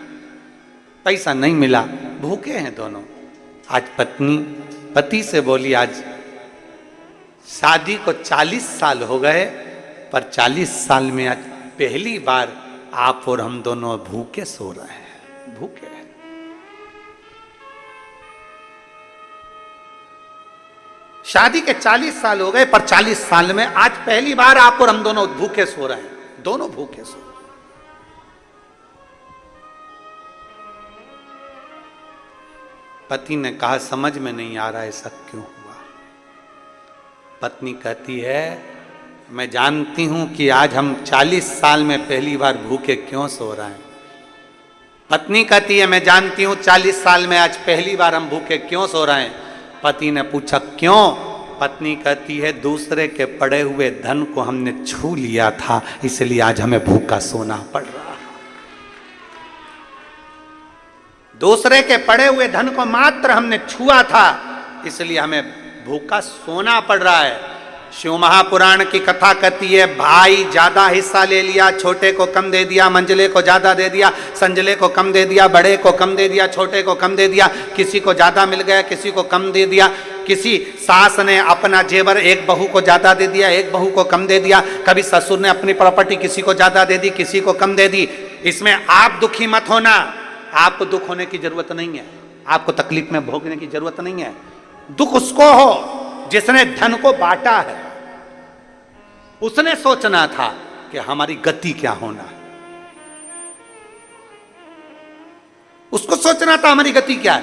पैसा नहीं मिला, भूखे हैं दोनों। आज पत्नी पति से बोली, आज शादी को 40 साल हो गए, पर 40 साल में आज पहली बार आप और हम दोनों भूखे सो रहे हैं, भूखे हैं। शादी के 40 साल हो गए, पर 40 साल में आज पहली बार आप और हम दोनों भूखे सो रहे हैं, दोनों भूखे सो रहे हैं। पति ने कहा, समझ में नहीं आ रहा ऐसा क्यों हुआ। पत्नी कहती है, मैं जानती हूं कि आज हम 40 साल में पहली बार भूखे क्यों सो रहे हैं। पत्नी कहती है, मैं जानती हूं 40 साल में आज पहली बार हम भूखे क्यों सो रहे हैं। पति ने पूछा, क्यों? पत्नी कहती है, दूसरे के पड़े हुए धन को हमने छू लिया था, इसलिए आज हमें भूखा सोना पड़ रहा। दूसरे के पड़े हुए धन को मात्र हमने छुआ था, इसलिए हमें भूखा सोना पड़ रहा है। शिव महापुराण की कथा कहती है, भाई ज्यादा हिस्सा ले लिया, छोटे को कम दे दिया, मंझले को ज्यादा दे दिया, संजले को कम दे दिया, बड़े को कम दे दिया, छोटे को कम दे दिया, किसी को ज्यादा मिल गया, किसी को कम दे दिया। किसी सास ने अपना जेवर एक बहू को ज्यादा दे दिया, एक बहू को कम दे दिया। कभी ससुर ने अपनी प्रॉपर्टी किसी को ज्यादा दे दी, किसी को कम दे दी। इसमें आप दुखी मत होना, आपको दुख होने की जरूरत नहीं है, आपको तकलीफ में भोगने की जरूरत नहीं है। दुख उसको हो जिसने धन को बांटा है। उसने सोचना था कि हमारी गति क्या होना है, उसको सोचना था हमारी गति क्या है।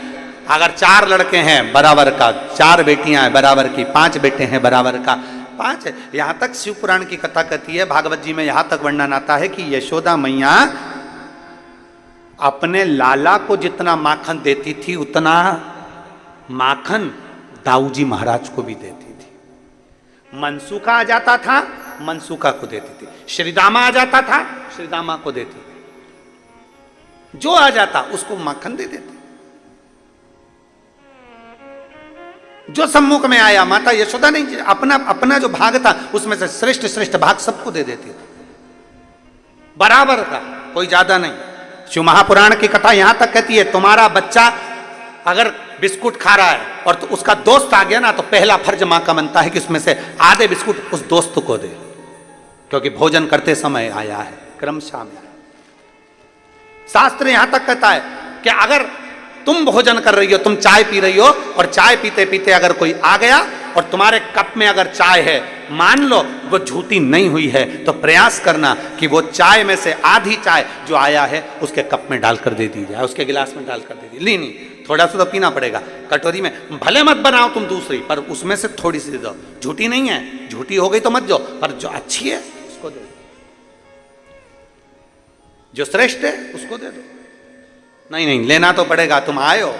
अगर 4 लड़के हैं बराबर का, 4 बेटियां हैं बराबर की, 5 बेटे हैं बराबर का, 5। यहां तक शिव पुराण की कथा कहती है, भागवत जी में यहां तक वर्णन आता है कि यशोदा मैया अपने लाला को जितना माखन देती थी, उतना माखन दाऊजी महाराज को भी देती थी। मनसूखा आ जाता था, मनसूखा को देती थी। श्रीदामा आ जाता था, श्रीदामा को देती थी। जो आ जाता उसको माखन दे देते। जो सम्मुख में आया, माता यशोदा नहीं, अपना अपना जो भाग था उसमें से श्रेष्ठ श्रेष्ठ भाग सबको दे देती थी, बराबर का, कोई ज्यादा नहीं। शिव महापुराण की कथा यहां तक कहती है, तुम्हारा बच्चा अगर बिस्कुट खा रहा है और तो उसका दोस्त आ गया ना, तो पहला फर्ज मां का बनता है कि उसमें से आधे बिस्कुट उस दोस्त को दे, क्योंकि भोजन करते समय आया है, क्रमशः में आया। शास्त्र यहां तक कहता है कि अगर तुम भोजन कर रही हो, तुम चाय पी रही हो, और चाय पीते पीते अगर कोई आ गया और तुम्हारे कप में अगर चाय है, मान लो वो झूठी नहीं हुई है, तो प्रयास करना कि वो चाय में से आधी चाय जो आया है उसके कप में डालकर दे दी जाए, उसके गिलास में डालकर दे दी। ली नहीं, थोड़ा सा तो पीना पड़ेगा कटोरी में, भले मत बनाओ तुम दूसरी, पर उसमें से थोड़ी सी दे दो। झूठी नहीं है, झूठी हो गई तो मत दो, पर जो अच्छी है उसको दे दो, जो श्रेष्ठ है उसको दे दो। नहीं नहीं, लेना तो पड़ेगा, तुम आए हो।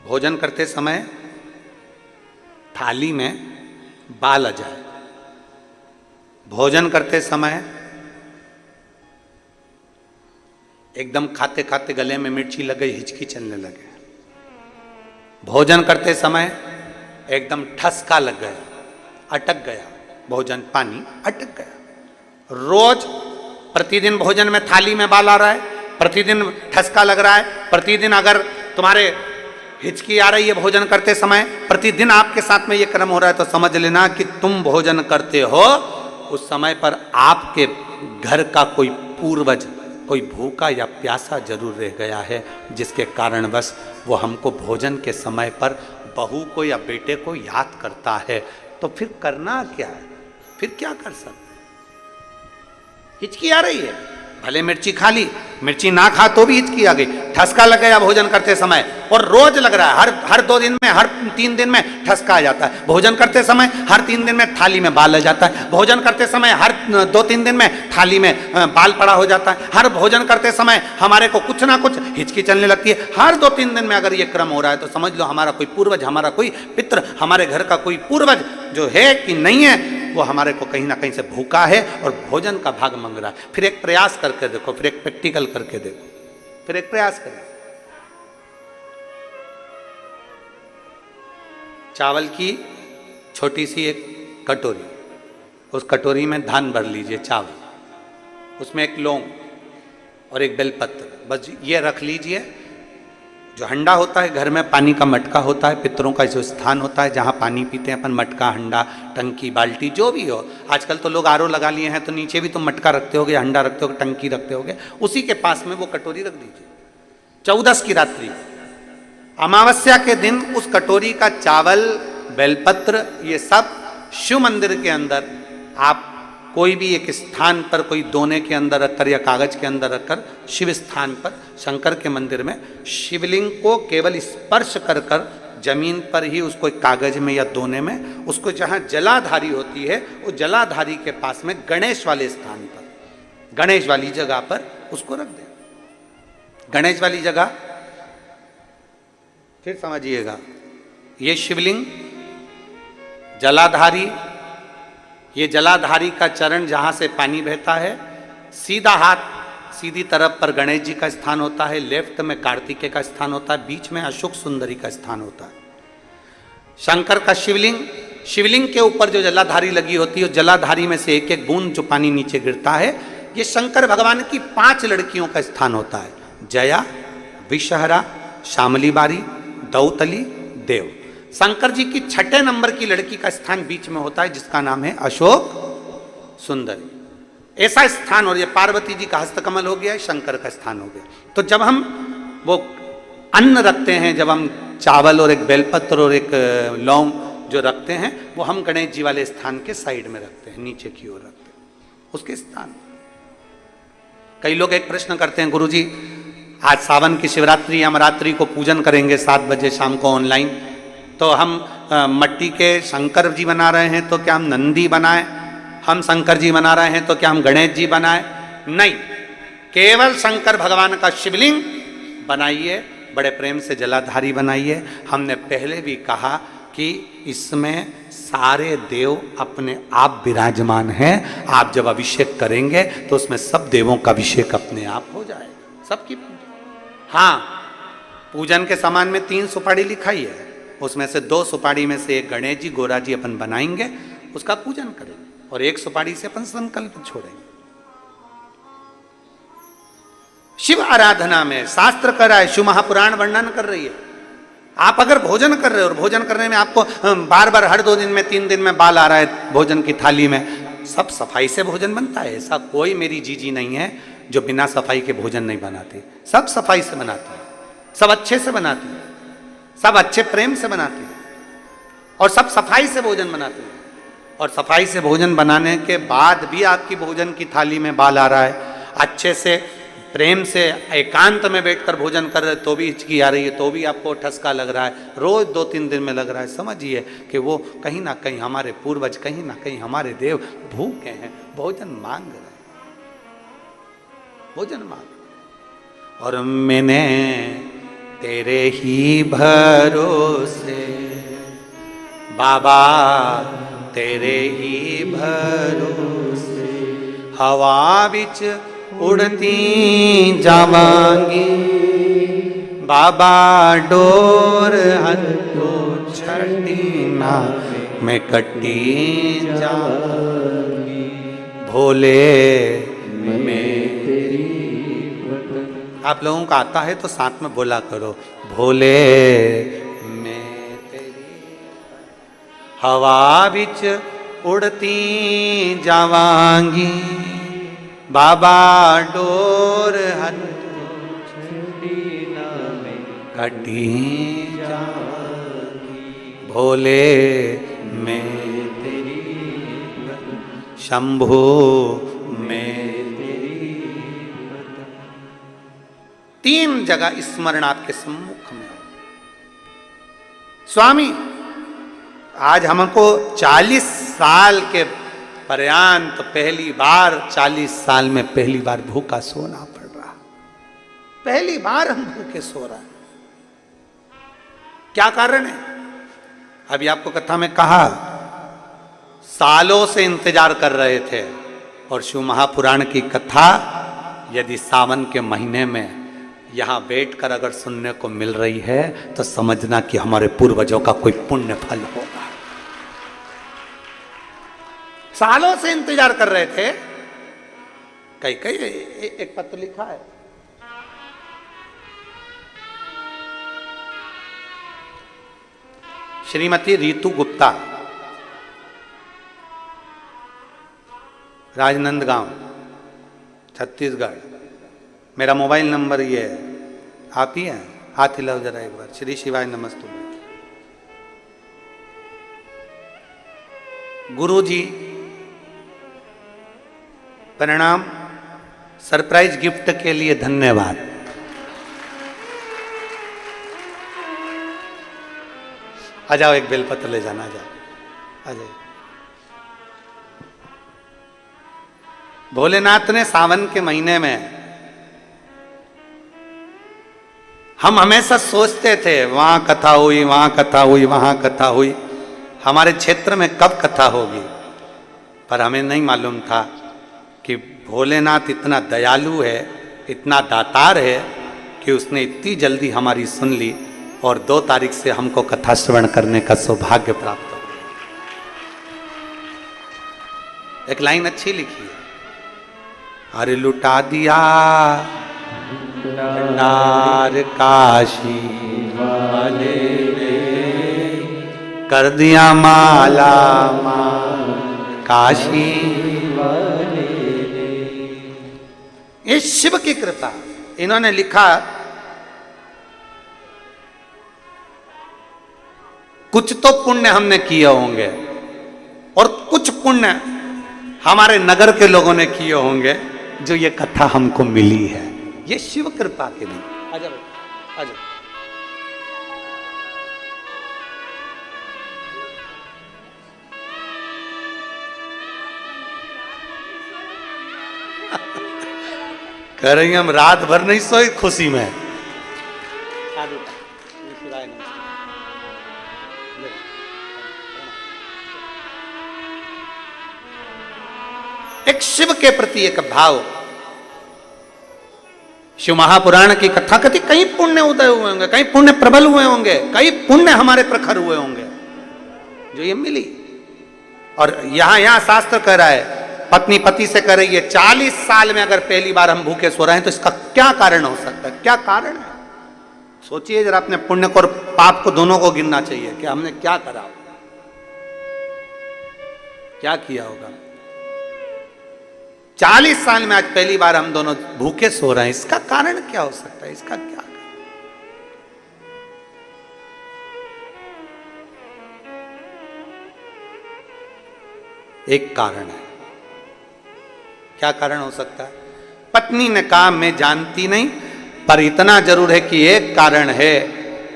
भोजन करते समय थाली में बाल आ जाए, भोजन करते समय एकदम खाते खाते गले में मिर्ची लग गई, हिचकी चलने लगे, भोजन करते समय एकदम ठसका लग गया, अटक गया भोजन, पानी अटक गया। रोज प्रतिदिन भोजन में थाली में बाल आ रहा है, प्रतिदिन ठसका लग रहा है, प्रतिदिन अगर तुम्हारे हिचकी आ रही है भोजन करते समय, प्रतिदिन आपके साथ में ये क्रम हो रहा है, तो समझ लेना कि तुम भोजन करते हो उस समय पर आपके घर का कोई पूर्वज कोई भूखा या प्यासा जरूर रह गया है, जिसके कारणवश वो हमको भोजन के समय पर बहू को या बेटे को याद करता है। तो फिर करना क्या है, फिर क्या कर सकते? हिचकी आ रही है, भले मिर्ची खा ली, मिर्ची ना खा तो भी हिचकी आ गई, ठसका लग गया भोजन करते समय, और रोज लग रहा है, हर 2 दिन में, हर 3 दिन में ठसका आ जाता है, भोजन करते समय हर 3 दिन में थाली में बाल आ जाता है, भोजन करते समय हर 2-3 दिन में थाली में बाल पड़ा हो जाता है, हर भोजन करते समय हमारे को कुछ ना कुछ हिचकी चलने लगती है। हर 2-3 दिन में अगर ये क्रम हो रहा है तो समझ लो हमारा कोई पूर्वज, हमारा कोई पितृ, हमारे घर का कोई पूर्वज जो है कि नहीं है, वो हमारे को कहीं ना कहीं से भूखा है और भोजन का भाग मांग रहा है। फिर एक प्रयास करके देखो, फिर एक प्रैक्टिकल करके देखो, फिर एक प्रयास करो। चावल की छोटी सी एक कटोरी, उस कटोरी में धान भर लीजिए चावल, उसमें एक लौंग और एक बेलपत्र, बस ये रख लीजिए। जो हंडा होता है, घर में पानी का मटका होता है, पितरों का जो स्थान होता है जहाँ पानी पीते हैं अपन, मटका, हंडा, टंकी, बाल्टी, जो भी हो। आजकल तो लोग आरओ लगा लिए हैं, तो नीचे भी तुम मटका रखते होगे, हंडा रखते होगे, टंकी रखते होगे, उसी के पास में वो कटोरी रख दीजिए। 14 की रात्रि, अमावस्या के दिन उस कटोरी का चावल, बेलपत्र, ये सब शिव मंदिर के अंदर आप कोई भी एक स्थान पर, कोई दोने के अंदर रखकर या कागज के अंदर रखकर, शिव स्थान पर, शंकर के मंदिर में शिवलिंग को केवल स्पर्श कर कर जमीन पर ही उसको एक कागज में या दोने में, उसको जहाँ जलाधारी होती है वो जलाधारी के पास में गणेश वाले स्थान पर, गणेश वाली जगह पर उसको रख दें। गणेश वाली जगह, फिर समझिएगा, ये शिवलिंग, जलाधारी, ये जलाधारी का चरण जहाँ से पानी बहता है, सीधा हाथ सीधी तरफ पर गणेश जी का स्थान होता है, लेफ्ट में कार्तिकेय का स्थान होता है, बीच में अशोक सुंदरी का स्थान होता है। शंकर का शिवलिंग, शिवलिंग के ऊपर जो जलाधारी लगी होती है, उस जलाधारी में से एक एक बूंद जो पानी नीचे गिरता है, ये शंकर भगवान की 5 लड़कियों का स्थान होता है, जया, विषहरा, शामली बारी, दौतली, देव। शंकर जी की 6ठे नंबर की लड़की का स्थान बीच में होता है, जिसका नाम है अशोक सुंदरी। ऐसा स्थान, और ये पार्वती जी का हस्तकमल हो गया, शंकर का स्थान हो गया। तो जब हम वो अन्न रखते हैं, जब हम चावल और एक बेलपत्र और एक लौंग जो रखते हैं, वो हम गणेश जी वाले स्थान के साइड में रखते हैं, नीचे की ओर रखते हैं उसके स्थान। कई लोग एक प्रश्न करते हैं, गुरुजी आज सावन की शिवरात्रि, हम रात्रि को पूजन करेंगे 7 बजे शाम को ऑनलाइन, तो हम मट्टी के शंकर जी बना रहे हैं, तो क्या हम नंदी बनाएं? हम शंकर जी बना रहे हैं तो क्या हम गणेश जी बनाएं? नहीं, केवल शंकर भगवान का शिवलिंग बनाइए, बड़े प्रेम से जलाधारी बनाइए। हमने पहले भी कहा कि इसमें सारे देव अपने आप विराजमान हैं। आप जब अभिषेक करेंगे तो उसमें सब देवों का अभिषेक अपने आप हो जाएगा, सबकी। हाँ, पूजन के सामान में 3 सुपारी लिखाई है, उसमें से 2 सुपारी में से एक गणेश जी, गोरा जी अपन बनाएंगे, उसका पूजन करेंगे, और 1 सुपारी से अपन संकल्प छोड़ेंगे। शिव आराधना में शास्त्र कर रहा है, शिव महापुराण वर्णन कर रही है। आप अगर भोजन कर रहे हो और भोजन करने में आपको बार बार हर 2 दिन में 3 दिन में बाल आ रहा है भोजन की थाली में, सब सफाई से भोजन बनता है। ऐसा कोई मेरी जीजी नहीं है जो बिना सफाई के भोजन नहीं बनाती। सब सफाई से बनाती है, सब अच्छे से बनाती है, सब अच्छे प्रेम से बनाती है और सब सफाई से भोजन बनाती है। और सफाई से भोजन बनाने के बाद भी आपकी भोजन की थाली में बाल आ रहा है, अच्छे से प्रेम से एकांत में बैठकर भोजन कर रहे तो भी हिचकी आ रही है, तो भी आपको ठसका लग रहा है, रोज 2-3 दिन में लग रहा है, समझिए कि वो कहीं ना कहीं हमारे पूर्वज, कहीं ना कहीं हमारे देव भूखे हैं, भोजन मांग रहे हैं, भोजन मांग। और मैंने तेरे ही भरोसे बाबा, तेरे ही भरोसे हवा बिच उड़ती जावांगी बाबा, डोर हथो छड़ी ना मैं कटी जावांगी भोले मैं तेरी। आप लोगों का आता है तो साथ में बोला करो, भोले मैं तेरी हवा बिच उड़ती जावांगी बाबा, डोर हथो छड़ी ना मैं कटी जावांगी भोले मैं तेरी शंभो मैं तेरी। 3 जगह स्मरण आपके सम्मुख में। स्वामी आज हमको 40 साल के पर्यंत पहली बार, 40 साल में पहली बार भूखा सोना पड़ रहा, पहली बार हम भूखे सो रहे। क्या कारण है? अभी आपको कथा में कहा, सालों से इंतजार कर रहे थे। और शिव महापुराण की कथा यदि सावन के महीने में यहां बैठकर अगर सुनने को मिल रही है तो समझना कि हमारे पूर्वजों का कोई पुण्य फल होगा। सालों से इंतजार कर रहे थे। कई एक पत्र लिखा है, श्रीमती रीतू गुप्ता, राजनंदगांव, छत्तीसगढ़। मेरा मोबाइल नंबर ये है, आप ही हैं, हाथ हिलाओ जरा एक बार। श्री शिवाय नमस्तुभ्यं। गुरु जी प्रणाम, सरप्राइज गिफ्ट के लिए धन्यवाद। आ जाओ, एक बेलपत्र ले जाना, आ जाओ, आ जाओ। भोलेनाथ ने सावन के महीने में, हम हमेशा सोचते थे वहां कथा हुई, वहां कथा हुई, वहां कथा हुई, हमारे क्षेत्र में कब कथा होगी। पर हमें नहीं मालूम था कि भोलेनाथ इतना दयालु है, इतना दातार है कि उसने इतनी जल्दी हमारी सुन ली और 2 तारीख से हमको कथा श्रवण करने का सौभाग्य प्राप्त हो। एक लाइन अच्छी लिखी है, अरे लुटा दिया भंडार काशी वाले ने, कर दिया माला माल काशी वाले ने। ये शिव की कृपा। इन्होंने लिखा, कुछ तो पुण्य हमने किए होंगे और कुछ पुण्य हमारे नगर के लोगों ने किए होंगे जो ये कथा हमको मिली है। ये शिव कृपा के लिए। आ जाओ, आ जाओ। कह रही हम रात भर नहीं सोए खुशी में। एक शिव के प्रति एक भाव। शिव महापुराण की कथा कथी, कई पुण्य उदय हुए होंगे, कई पुण्य प्रबल हुए होंगे, कई पुण्य हमारे प्रखर हुए होंगे जो ये मिली। और यहां शास्त्र कह रहा है, पत्नी पति से कह रही है 40 साल में अगर पहली बार हम भूखे सो रहे हैं तो इसका क्या कारण हो सकता है, क्या कारण है? सोचिए जरा, अपने पुण्य को और पाप को दोनों को गिनना चाहिए कि हमने क्या करा, क्या किया होगा। 40 साल में आज पहली बार हम दोनों भूखे सो रहे हैं, इसका कारण क्या हो सकता है? इसका क्या? एक कारण है। क्या कारण हो सकता है? पत्नी ने कहा मैं जानती नहीं, पर इतना जरूर है कि एक कारण है।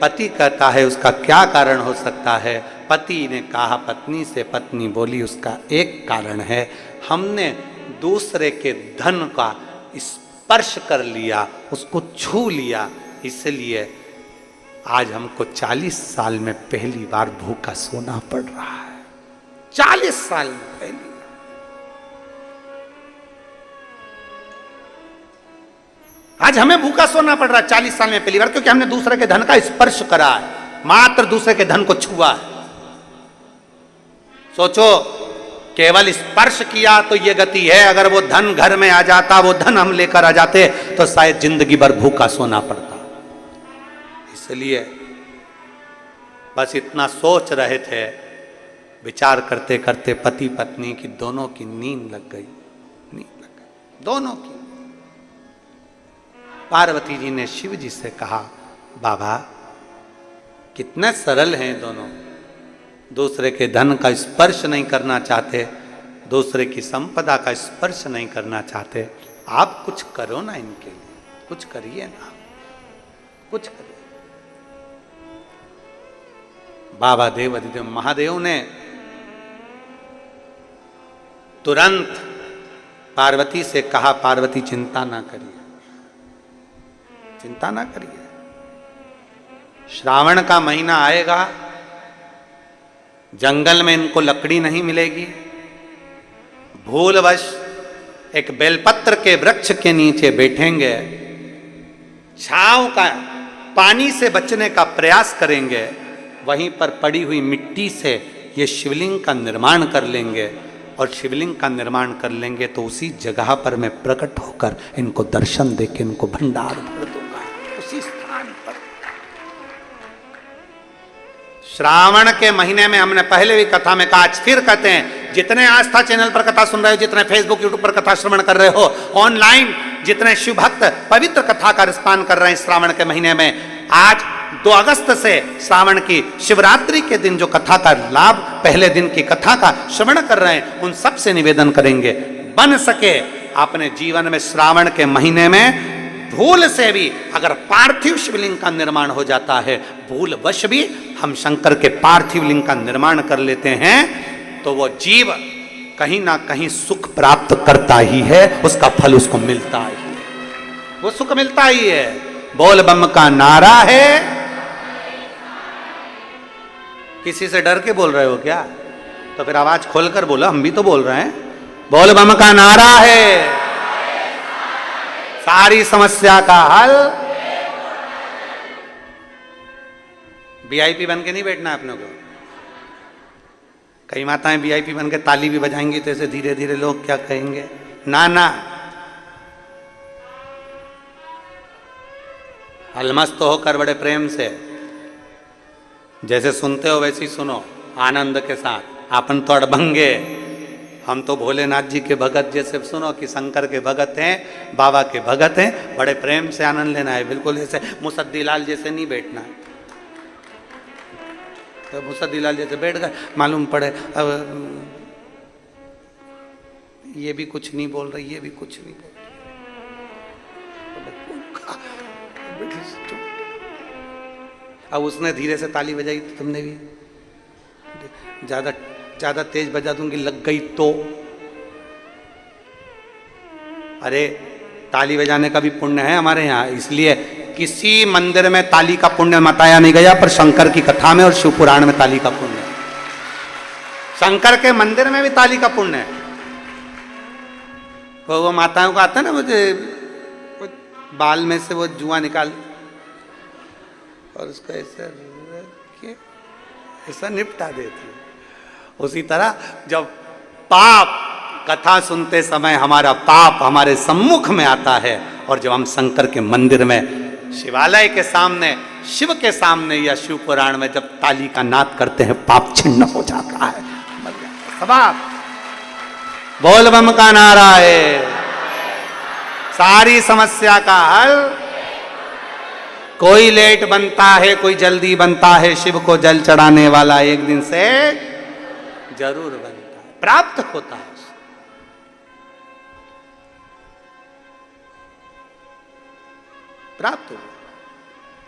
पति कहता है उसका क्या कारण हो सकता है? पति ने कहा पत्नी से, पत्नी बोली उसका एक कारण है, हमने दूसरे के धन का स्पर्श कर लिया, उसको छू लिया, इसलिए आज हमको 40 साल में पहली बार भूखा सोना पड़ रहा है। 40 साल में पहली। आज हमें भूखा सोना पड़ रहा है 40 साल में पहली बार, क्योंकि हमने दूसरे के धन का स्पर्श करा है, मात्र दूसरे के धन को छुआ है। सोचो, केवल स्पर्श किया तो ये गति है। अगर वो धन घर में आ जाता, वो धन हम लेकर आ जाते, तो शायद जिंदगी भर भूखा सोना पड़ता। इसलिए बस इतना सोच रहे थे, विचार करते करते पति पत्नी की दोनों की नींद लग गई, नींद लग गई दोनों की। पार्वती जी ने शिव जी से कहा, बाबा कितने सरल हैं दोनों, दूसरे के धन का स्पर्श नहीं करना चाहते, दूसरे की संपदा का स्पर्श नहीं करना चाहते, आप कुछ करो ना इनके लिए, कुछ करिए ना, कुछ करिए। बाबा देवाधिदेव महादेव ने तुरंत पार्वती से कहा, पार्वती चिंता ना करिए, चिंता ना करिए, श्रावण का महीना आएगा, जंगल में इनको लकड़ी नहीं मिलेगी, भूलवश एक बेलपत्र के वृक्ष के नीचे बैठेंगे, छांव का पानी से बचने का प्रयास करेंगे, वहीं पर पड़ी हुई मिट्टी से ये शिवलिंग का निर्माण कर लेंगे, और शिवलिंग का निर्माण कर लेंगे तो उसी जगह पर मैं प्रकट होकर इनको दर्शन देके इनको भंडार भर दूंगा, उसी स्थान पर। श्रावण के महीने में हमने पहले भी कथा में कहा, आज फिर कहते हैं, जितने आस्था चैनल पर कथा सुन रहे हो, जितने फेसबुक यूट्यूब पर कथा श्रवण कर रहे हो, ऑनलाइन जितने शिव भक्त पवित्र कथा का रिस्पान कर रहे हैं श्रावण के महीने में, आज 2 अगस्त से श्रावण की शिवरात्रि के दिन जो कथा का लाभ, पहले दिन की कथा का श्रवण कर रहे हैं, उन सब से निवेदन करेंगे, बन सके अपने जीवन में श्रावण के महीने में भूल से भी अगर पार्थिव शिवलिंग का निर्माण हो जाता है, भूलवश भी हम शंकर के पार्थिव लिंग का निर्माण कर लेते हैं, तो वो जीव कहीं ना कहीं सुख प्राप्त करता ही है, उसका फल उसको मिलता ही है, वो सुख मिलता ही है। बोल बम का नारा है। किसी से डर के बोल रहे हो क्या? तो फिर आवाज खोलकर बोलो, हम भी तो बोल रहे हैं। बोल बम का नारा है, सारी समस्या का हल। वीआईपी बन के नहीं बैठना है अपने को। कई माताएं वीआईपी बन के ताली भी बजाएंगी तो ऐसे धीरे धीरे लोग क्या कहेंगे, ना ना, अलमस्त होकर बड़े प्रेम से, जैसे सुनते हो वैसे ही सुनो, आनंद के साथ। आपन तो अड़भंगे, हम तो भोलेनाथ जी के भगत, जैसे सुनो कि शंकर के भगत हैं, बाबा के भगत हैं, बड़े प्रेम से आनंद लेना है। बिल्कुल ऐसे मुसद्दीलाल जैसे नहीं बैठना है। तो मुसद्दीलाल जैसे बैठ गए, मालूम पड़े अब ये भी कुछ नहीं बोल रही, ये भी कुछ नहीं बोल रही, अब उसने धीरे से ताली बजाई तो तुमने भी ज्यादा तेज बजा दूंगी, लग गई तो। अरे ताली बजाने का भी पुण्य है हमारे यहाँ, इसलिए किसी मंदिर में ताली का पुण्य बताया नहीं गया, पर शंकर की कथा में और शिव पुराण में ताली का पुण्य है। शंकर के मंदिर में भी ताली का पुण्य है। तो वो माताओं को आता है ना, मुझे बाल में से वो जुआ निकाल और उसको ऐसा ऐसा निपटा देती है। उसी तरह जब पाप कथा सुनते समय हमारा पाप हमारे सम्मुख में आता है, और जब हम शंकर के मंदिर में शिवालय के सामने शिव के सामने या शिव पुराण में जब ताली का नाद करते हैं पाप छिन्न हो जाता है। सवाब बोल बम का नारा है, सारी समस्या का हल। कोई लेट बनता है, कोई जल्दी बनता है, शिव को जल चढ़ाने वाला एक दिन से जरूर बनता है, प्राप्त होता है। प्राप्त हो,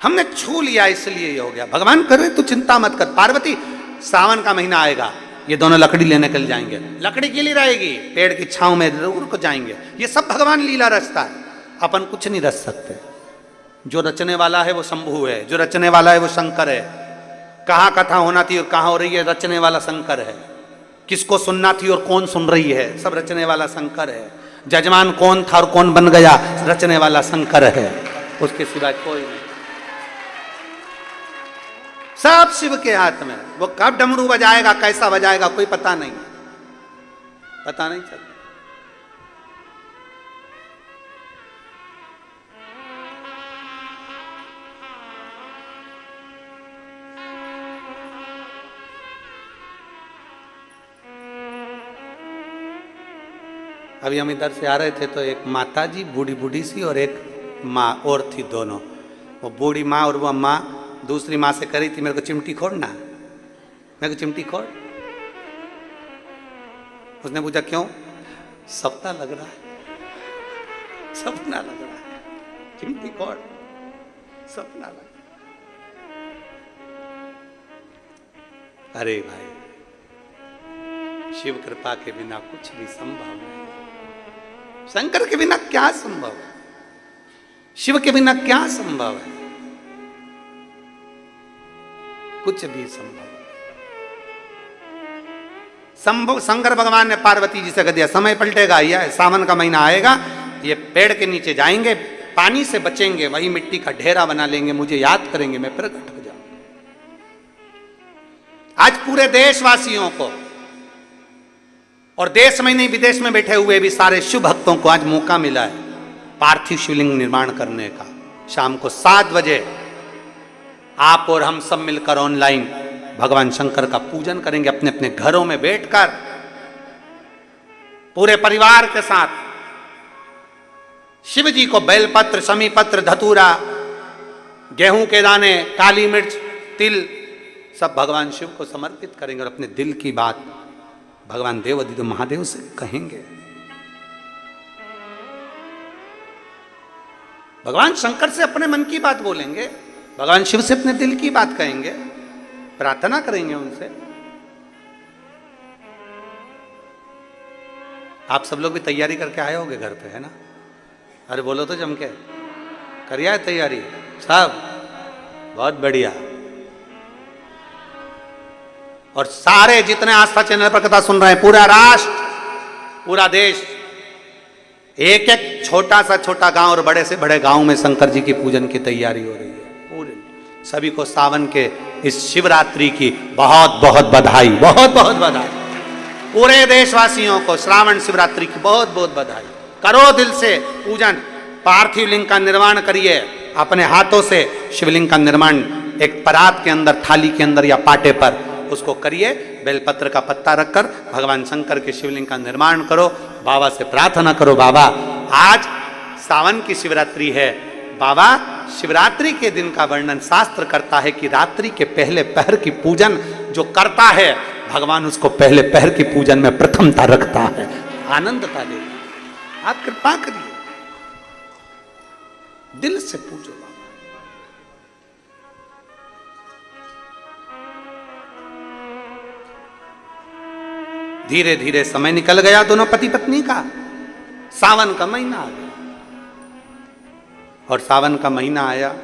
हमने छू लिया इसलिए ये हो गया। भगवान करे तो चिंता मत कर। पार्वती सावन का महीना आएगा, ये दोनों लकड़ी लेने के लिए जाएंगे, लकड़ी के लिए रहेगी, पेड़ की छांव में जरूर को जाएंगे। ये सब भगवान लीला रचता है, अपन कुछ नहीं रच सकते। जो रचने वाला है वो शंभु है, जो रचने वाला है वो शंकर है। कहाँ कथा होना थी और कहाँ हो रही है, रचने वाला शंकर है। किसको सुनना थी और कौन सुन रही है, सब रचने वाला शंकर है। जजमान कौन था और कौन बन गया, रचने वाला शंकर है, उसके सिवाय कोई नहीं। सब शिव के हाथ में। वो कब डमरू बजाएगा, कैसा बजाएगा, कोई पता नहीं, पता नहीं चलता। अभी हम इधर से आ रहे थे तो एक माता जी बूढ़ी बूढ़ी सी और एक माँ और थी, दोनों। वो बूढ़ी माँ और वो माँ दूसरी माँ से करी थी, मेरे को चिमटी खोड़ना, मेरे को चिमटी खोड़। उसने पूछा क्यों? सपना लग रहा है, सपना लग रहा है, चिमटी खोड़, सपना लग रहा है। अरे भाई, शिव कृपा के बिना कुछ भी संभव नहीं। शंकर के बिना क्या संभव है, शिव के बिना क्या संभव है, कुछ भी संभव। संभव शंकर भगवान ने पार्वती जी से कह दिया समय पलटेगा, यह सावन का महीना आएगा, ये पेड़ के नीचे जाएंगे, पानी से बचेंगे, वही मिट्टी का ढेरा बना लेंगे, मुझे याद करेंगे, मैं प्रकट हो जाऊंगा। आज पूरे देशवासियों को और देश में नहीं विदेश में बैठे हुए भी सारे शिव भक्तों को आज मौका मिला है पार्थिव शिवलिंग निर्माण करने का। शाम को 7 बजे आप और हम सब मिलकर ऑनलाइन भगवान शंकर का पूजन करेंगे, अपने अपने घरों में बैठकर पूरे परिवार के साथ। शिव जी को बेलपत्र, शमी पत्र, धतूरा, गेहूं के दाने, काली मिर्च, तिल सब भगवान शिव को समर्पित करेंगे और अपने दिल की बात भगवान देवाधिदेव महादेव से कहेंगे। भगवान शंकर से अपने मन की बात बोलेंगे, भगवान शिव से अपने दिल की बात कहेंगे, प्रार्थना करेंगे उनसे। आप सब लोग भी तैयारी करके आए होंगे घर पे, है ना? अरे बोलो तो जम के, करिए है तैयारी सब? बहुत बढ़िया। और सारे जितने आस्था चैनल पर कथा सुन रहे हैं, पूरा राष्ट्र, पूरा देश, एक एक छोटा सा छोटा गांव और बड़े से बड़े गांव में शंकर जी की पूजन की तैयारी हो रही है। पूरे सभी को सावन के इस शिवरात्रि की बहुत बहुत बधाई, बहुत बहुत बधाई। पूरे देशवासियों को श्रावण शिवरात्रि की बहुत बहुत बधाई। करो दिल से पूजन, पार्थिव लिंग का निर्माण करिए, अपने हाथों से शिवलिंग का निर्माण एक परात के अंदर, थाली के अंदर या पाटे पर उसको करिए। बेलपत्र का पत्ता रखकर भगवान शंकर के शिवलिंग का निर्माण करो। बाबा से प्रार्थना करो, बाबा आज सावन की शिवरात्रि है, बाबा शिवरात्रि के दिन का वर्णन शास्त्र करता है कि रात्रि के पहले पहर की पूजन जो करता है भगवान उसको पहले पहर की पूजन में प्रथमता रखता है, आनंदता देता। आप कृपा करिए, दिल से पूजो बाबा। धीरे धीरे समय निकल गया दोनों पति पत्नी का। सावन का महीना आ गया और सावन का महीना आया,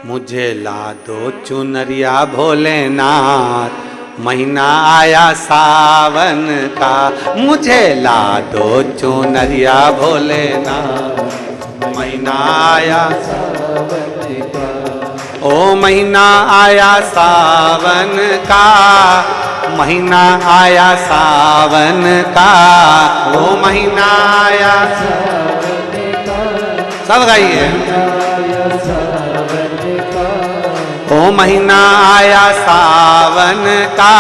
मुझे ला दो चुनरिया भोलेनाथ, महीना आया सावन का, मुझे ला दो चुनरिया भोलेनाथ, महीना आया सावन का। ओ महीना आया सावन का, महीना आया सावन का, ओ महीना आया सावन का, सब गाइए। ओ महीना आया सावन का,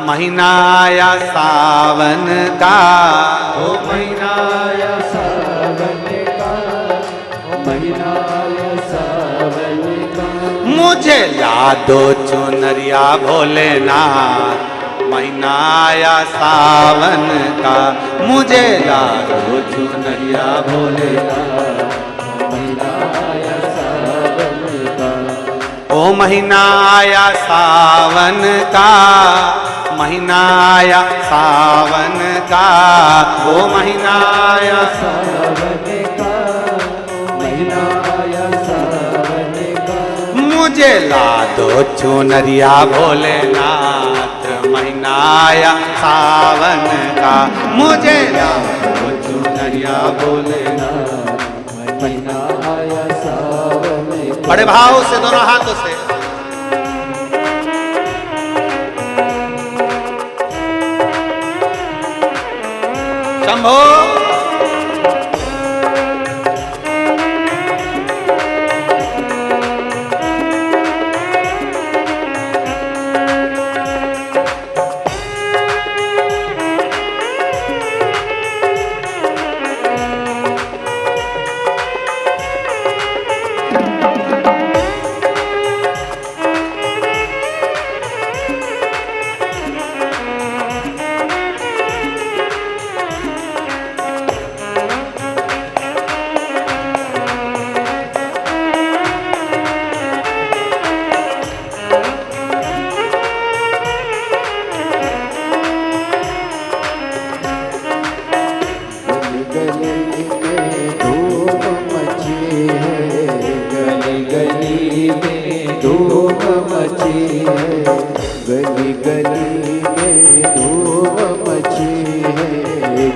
महीना आया सावन का, ओ महीना आया सावन का, महीना आया सावन का। मुझे ला दो चुनरिया भोलेनाथ, महीना आया सावन का, मुझे ला दो चुनरिया भोलेनाथ, महीना आया सावन का। ओ महीना आया सावन का, महीना आया सावन का, ओ महीना आया सावन का, महीना आया सावन का। मुझे ला दो चुनरिया भोलेनाथ, महीना आया सावन का, मुझे ला दो चुनरिया भोलेनाथ, महीना आया सावन का। बड़े भाव से दोनों हाथों से शंभो।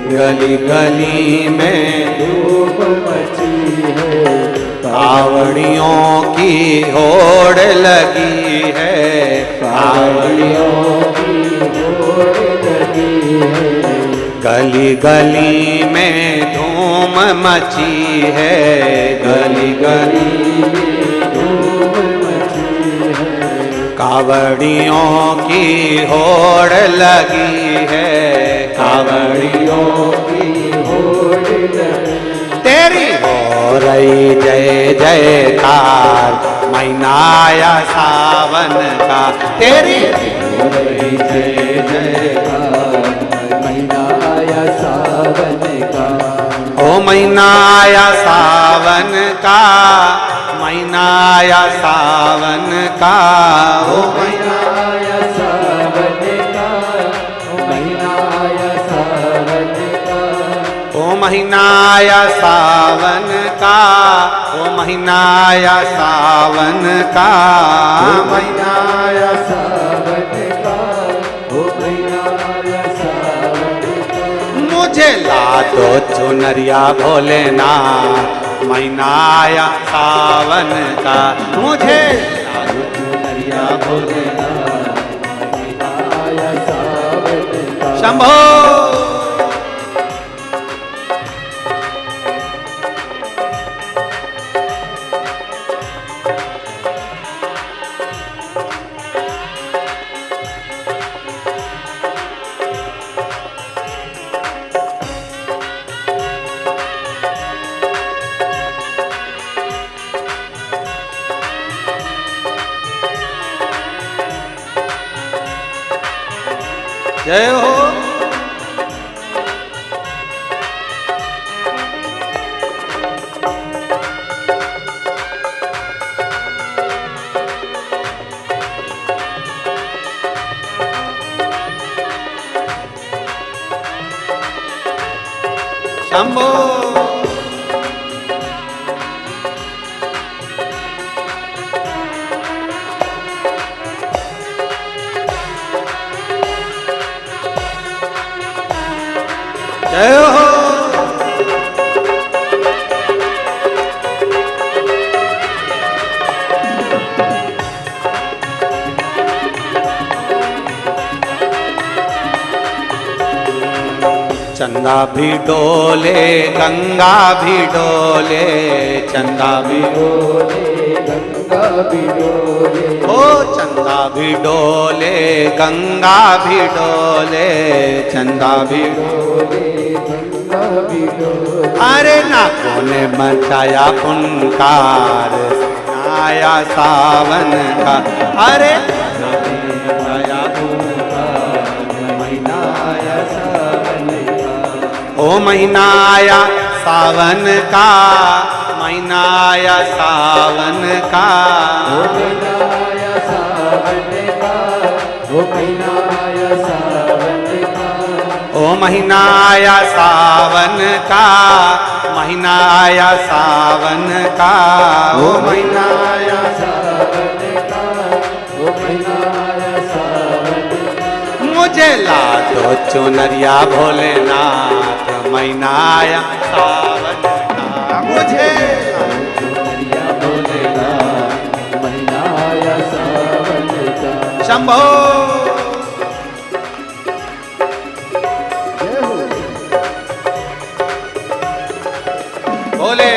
गली गली में धूप मची है, कावड़ियों की होड़ लगी है, कावड़ियों की होड़ लगी है। गली गली में धूम मची है, गली गली में धूम मची है, कावड़ियों की होड़ लगी है, कावड़ियों की होड़ लगी। तेरी हो रही जय जयकार, महीना आया सावन का, तेरी हो रही जय जयकार, महीना आया सावन का। ओ महीना आया सावन का, महीना आया सावन का, ओ महीना आया सावन का, ओ महीना आया सावन का, ओ महीना आया सावन का, ओ महीना आया सावन का, महीना आया सावन का, ओ महीना आया सावन का। मुझे ला दो चुनरिया भोलेनाथ, महीना आया सावन का, मुझे ला दो चुनरिया भोलेनाथ, महीना आया सावन का। शंभो। जय हो। शंभो। जय हो। चंदा भी डोले गंगा भी डोले, चंदा भी डोले गंगा भी डोले, ओ चंदा भी डोले गंगा भी डोले, चंदा भी डोले गंगा भी डोले। अरे नाकों ने मचाया पुनकार, आया सावन का, अरे मचाया पुनकार, महीना आया सावन का, ओ महीना आया सावन का, महीना आया सावन का, ओ महीना आया सावन का, ओ महीना आया सावन का, ओ महीना आया सावन का, महीना आया सावन का, ओ महीना आया सावन का, ओ महीना आया सावन का। मुझे ला दो चुनरिया भोलेनाथ, महीना आया सावन का, मुझे चुनरिया भोलेनाथ, महीना आया सावन का। शंभो भोले।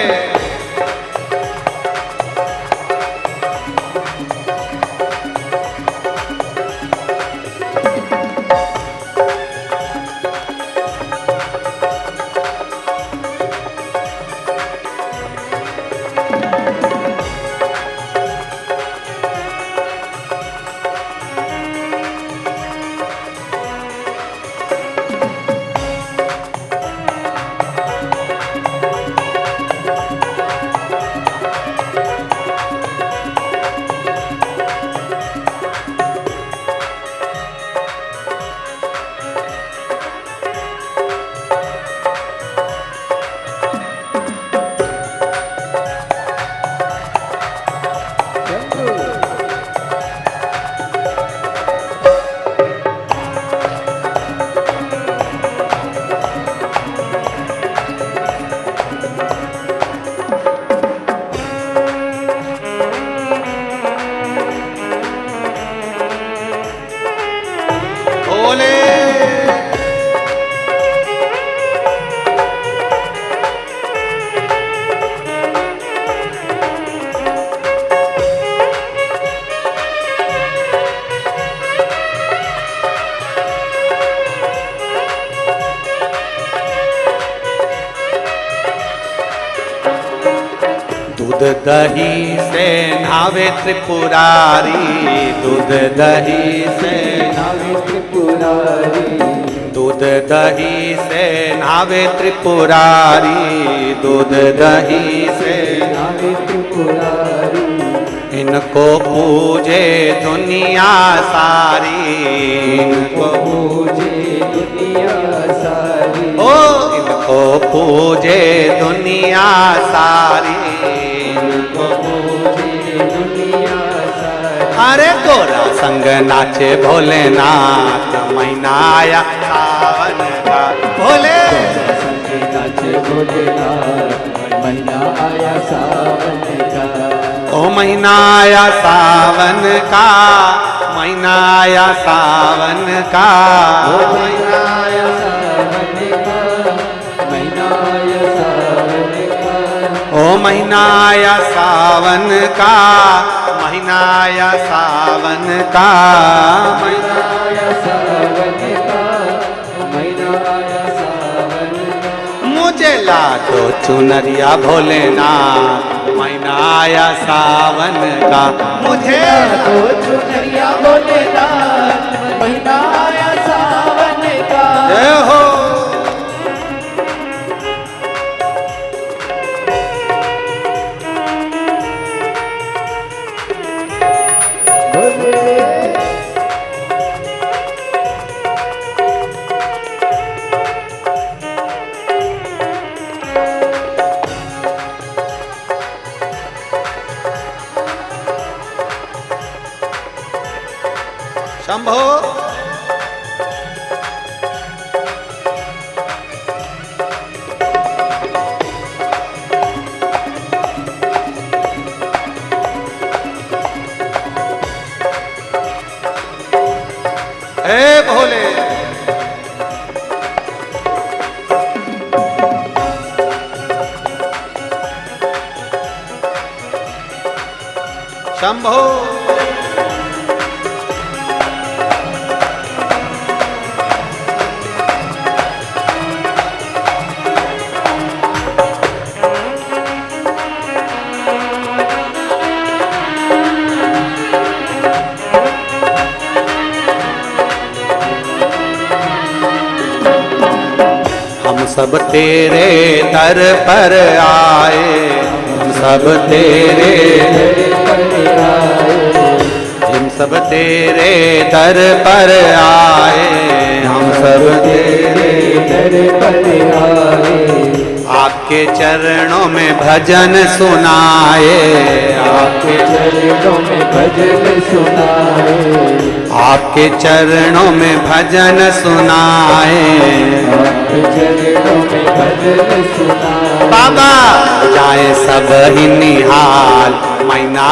भोले दूध दही से नावे त्रिपुरारी, दूध दही से नावे त्रिपुरारी, दूध दही से नावे त्रिपुरारी, दूध दही से नावे त्रिपुरारी। इनको पूजे दुनिया सारी, इनको पूजे दुनिया सारी, ओ इनको पूजे दुनिया सारी, इनको पूजे दुनिया सारी। अरे गोरा संग नाचे भोलेनाथ, महीना आया सावन का, भोले संग नाचे भोलेनाथ, महीना आया सावन का। ओ महीना आया सावन का, महीना आया सावन का, ओ महीना आया सावन का, महीना आया सावन का। ओ महीना आया सावन का, महीना आया सावन का, महीना आया सावन का, महीना आया सावन का। मुझे ला दो चुनरिया भोलेनाथ, महीना आया सावन का, मुझे तो चुनरिया भोलेनाथ, महीना आया सावन का। जय हो। शंभो हे भोले शंभो। हम सब तेरे दर पर आए, हम सब तेरे हम सब तेरे दर पर आए, हम सब तेरे दर पर आए, आपके चरणों में भजन सुनाए, आपके चरणों में भजन सुनाए, आपके चरणों में भजन सुनाए, आपके चरणों में भजन सुनाए। बाबा जाए सब ही निहाल मैना